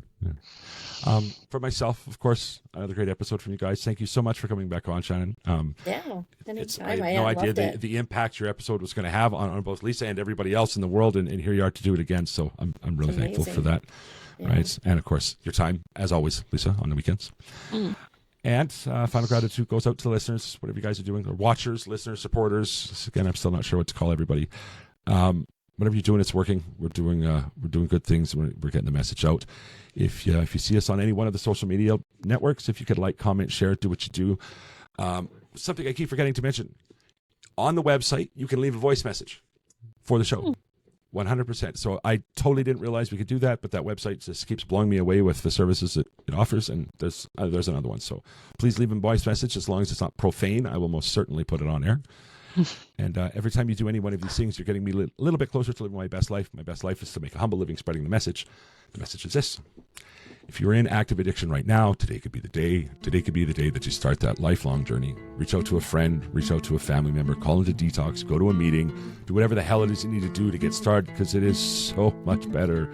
[SPEAKER 2] For myself, of course, another great episode from you guys. Thank you so much for coming back on, Shannon.
[SPEAKER 4] Anytime.
[SPEAKER 2] I had no idea the impact your episode was going to have on both Lisa and everybody else in the world, and here you are to do it again. So I'm really thankful for that. Yeah. Right, and of course your time, as always, Lisa, on the weekends. And final gratitude goes out to the listeners, whatever you guys are doing, or watchers, listeners, supporters. Again, I'm still not sure what to call everybody. Whatever you're doing, it's working. We're doing good things. We're getting the message out. If you see us on any one of the social media networks, if you could like, comment, share, do what you do. Something I keep forgetting to mention: on the website, you can leave a voice message for the show. 100%. So I totally didn't realize we could do that, but that website just keeps blowing me away with the services that it offers, and there's another one. So please leave a voice message, as long as it's not profane. I will most certainly put it on air. And every time you do any one of these things, you're getting me a little bit closer to living my best life. My best life is to make a humble living, spreading the message. The message is this: if you're in active addiction right now, today could be the day. Today could be the day that you start that lifelong journey. Reach out to a friend, reach out to a family member, call into detox, go to a meeting, do whatever the hell it is you need to do to get started, because it is so much better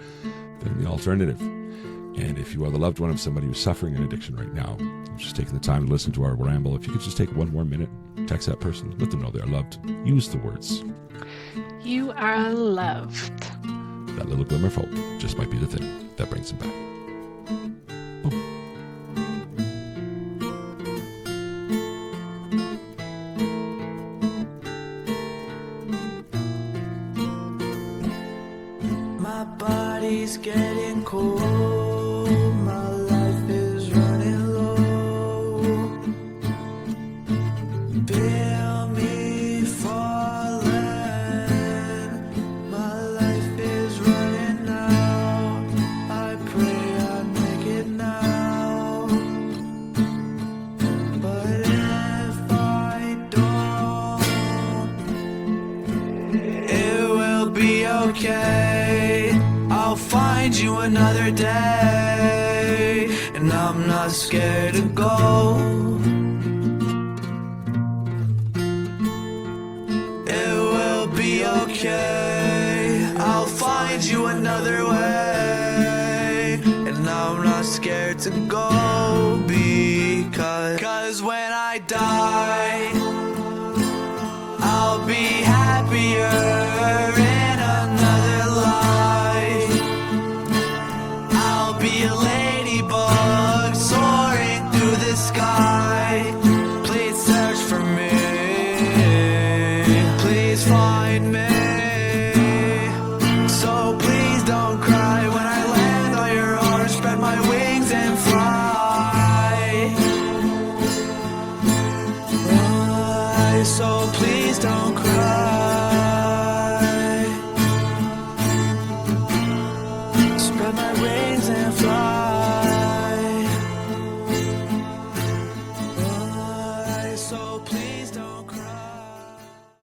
[SPEAKER 2] than the alternative. And if you are the loved one of somebody who's suffering an addiction right now, just taking the time to listen to our ramble, if you could just take one more minute, text that person, let them know they're loved. Use the words:
[SPEAKER 3] "You are loved."
[SPEAKER 2] That little glimmer of hope just might be the thing that brings them back.
[SPEAKER 13] My body's getting cold, my life is running
[SPEAKER 1] find you another day, and I'm not scared to go. It will be okay, I'll find you another way, and I'm not scared to go.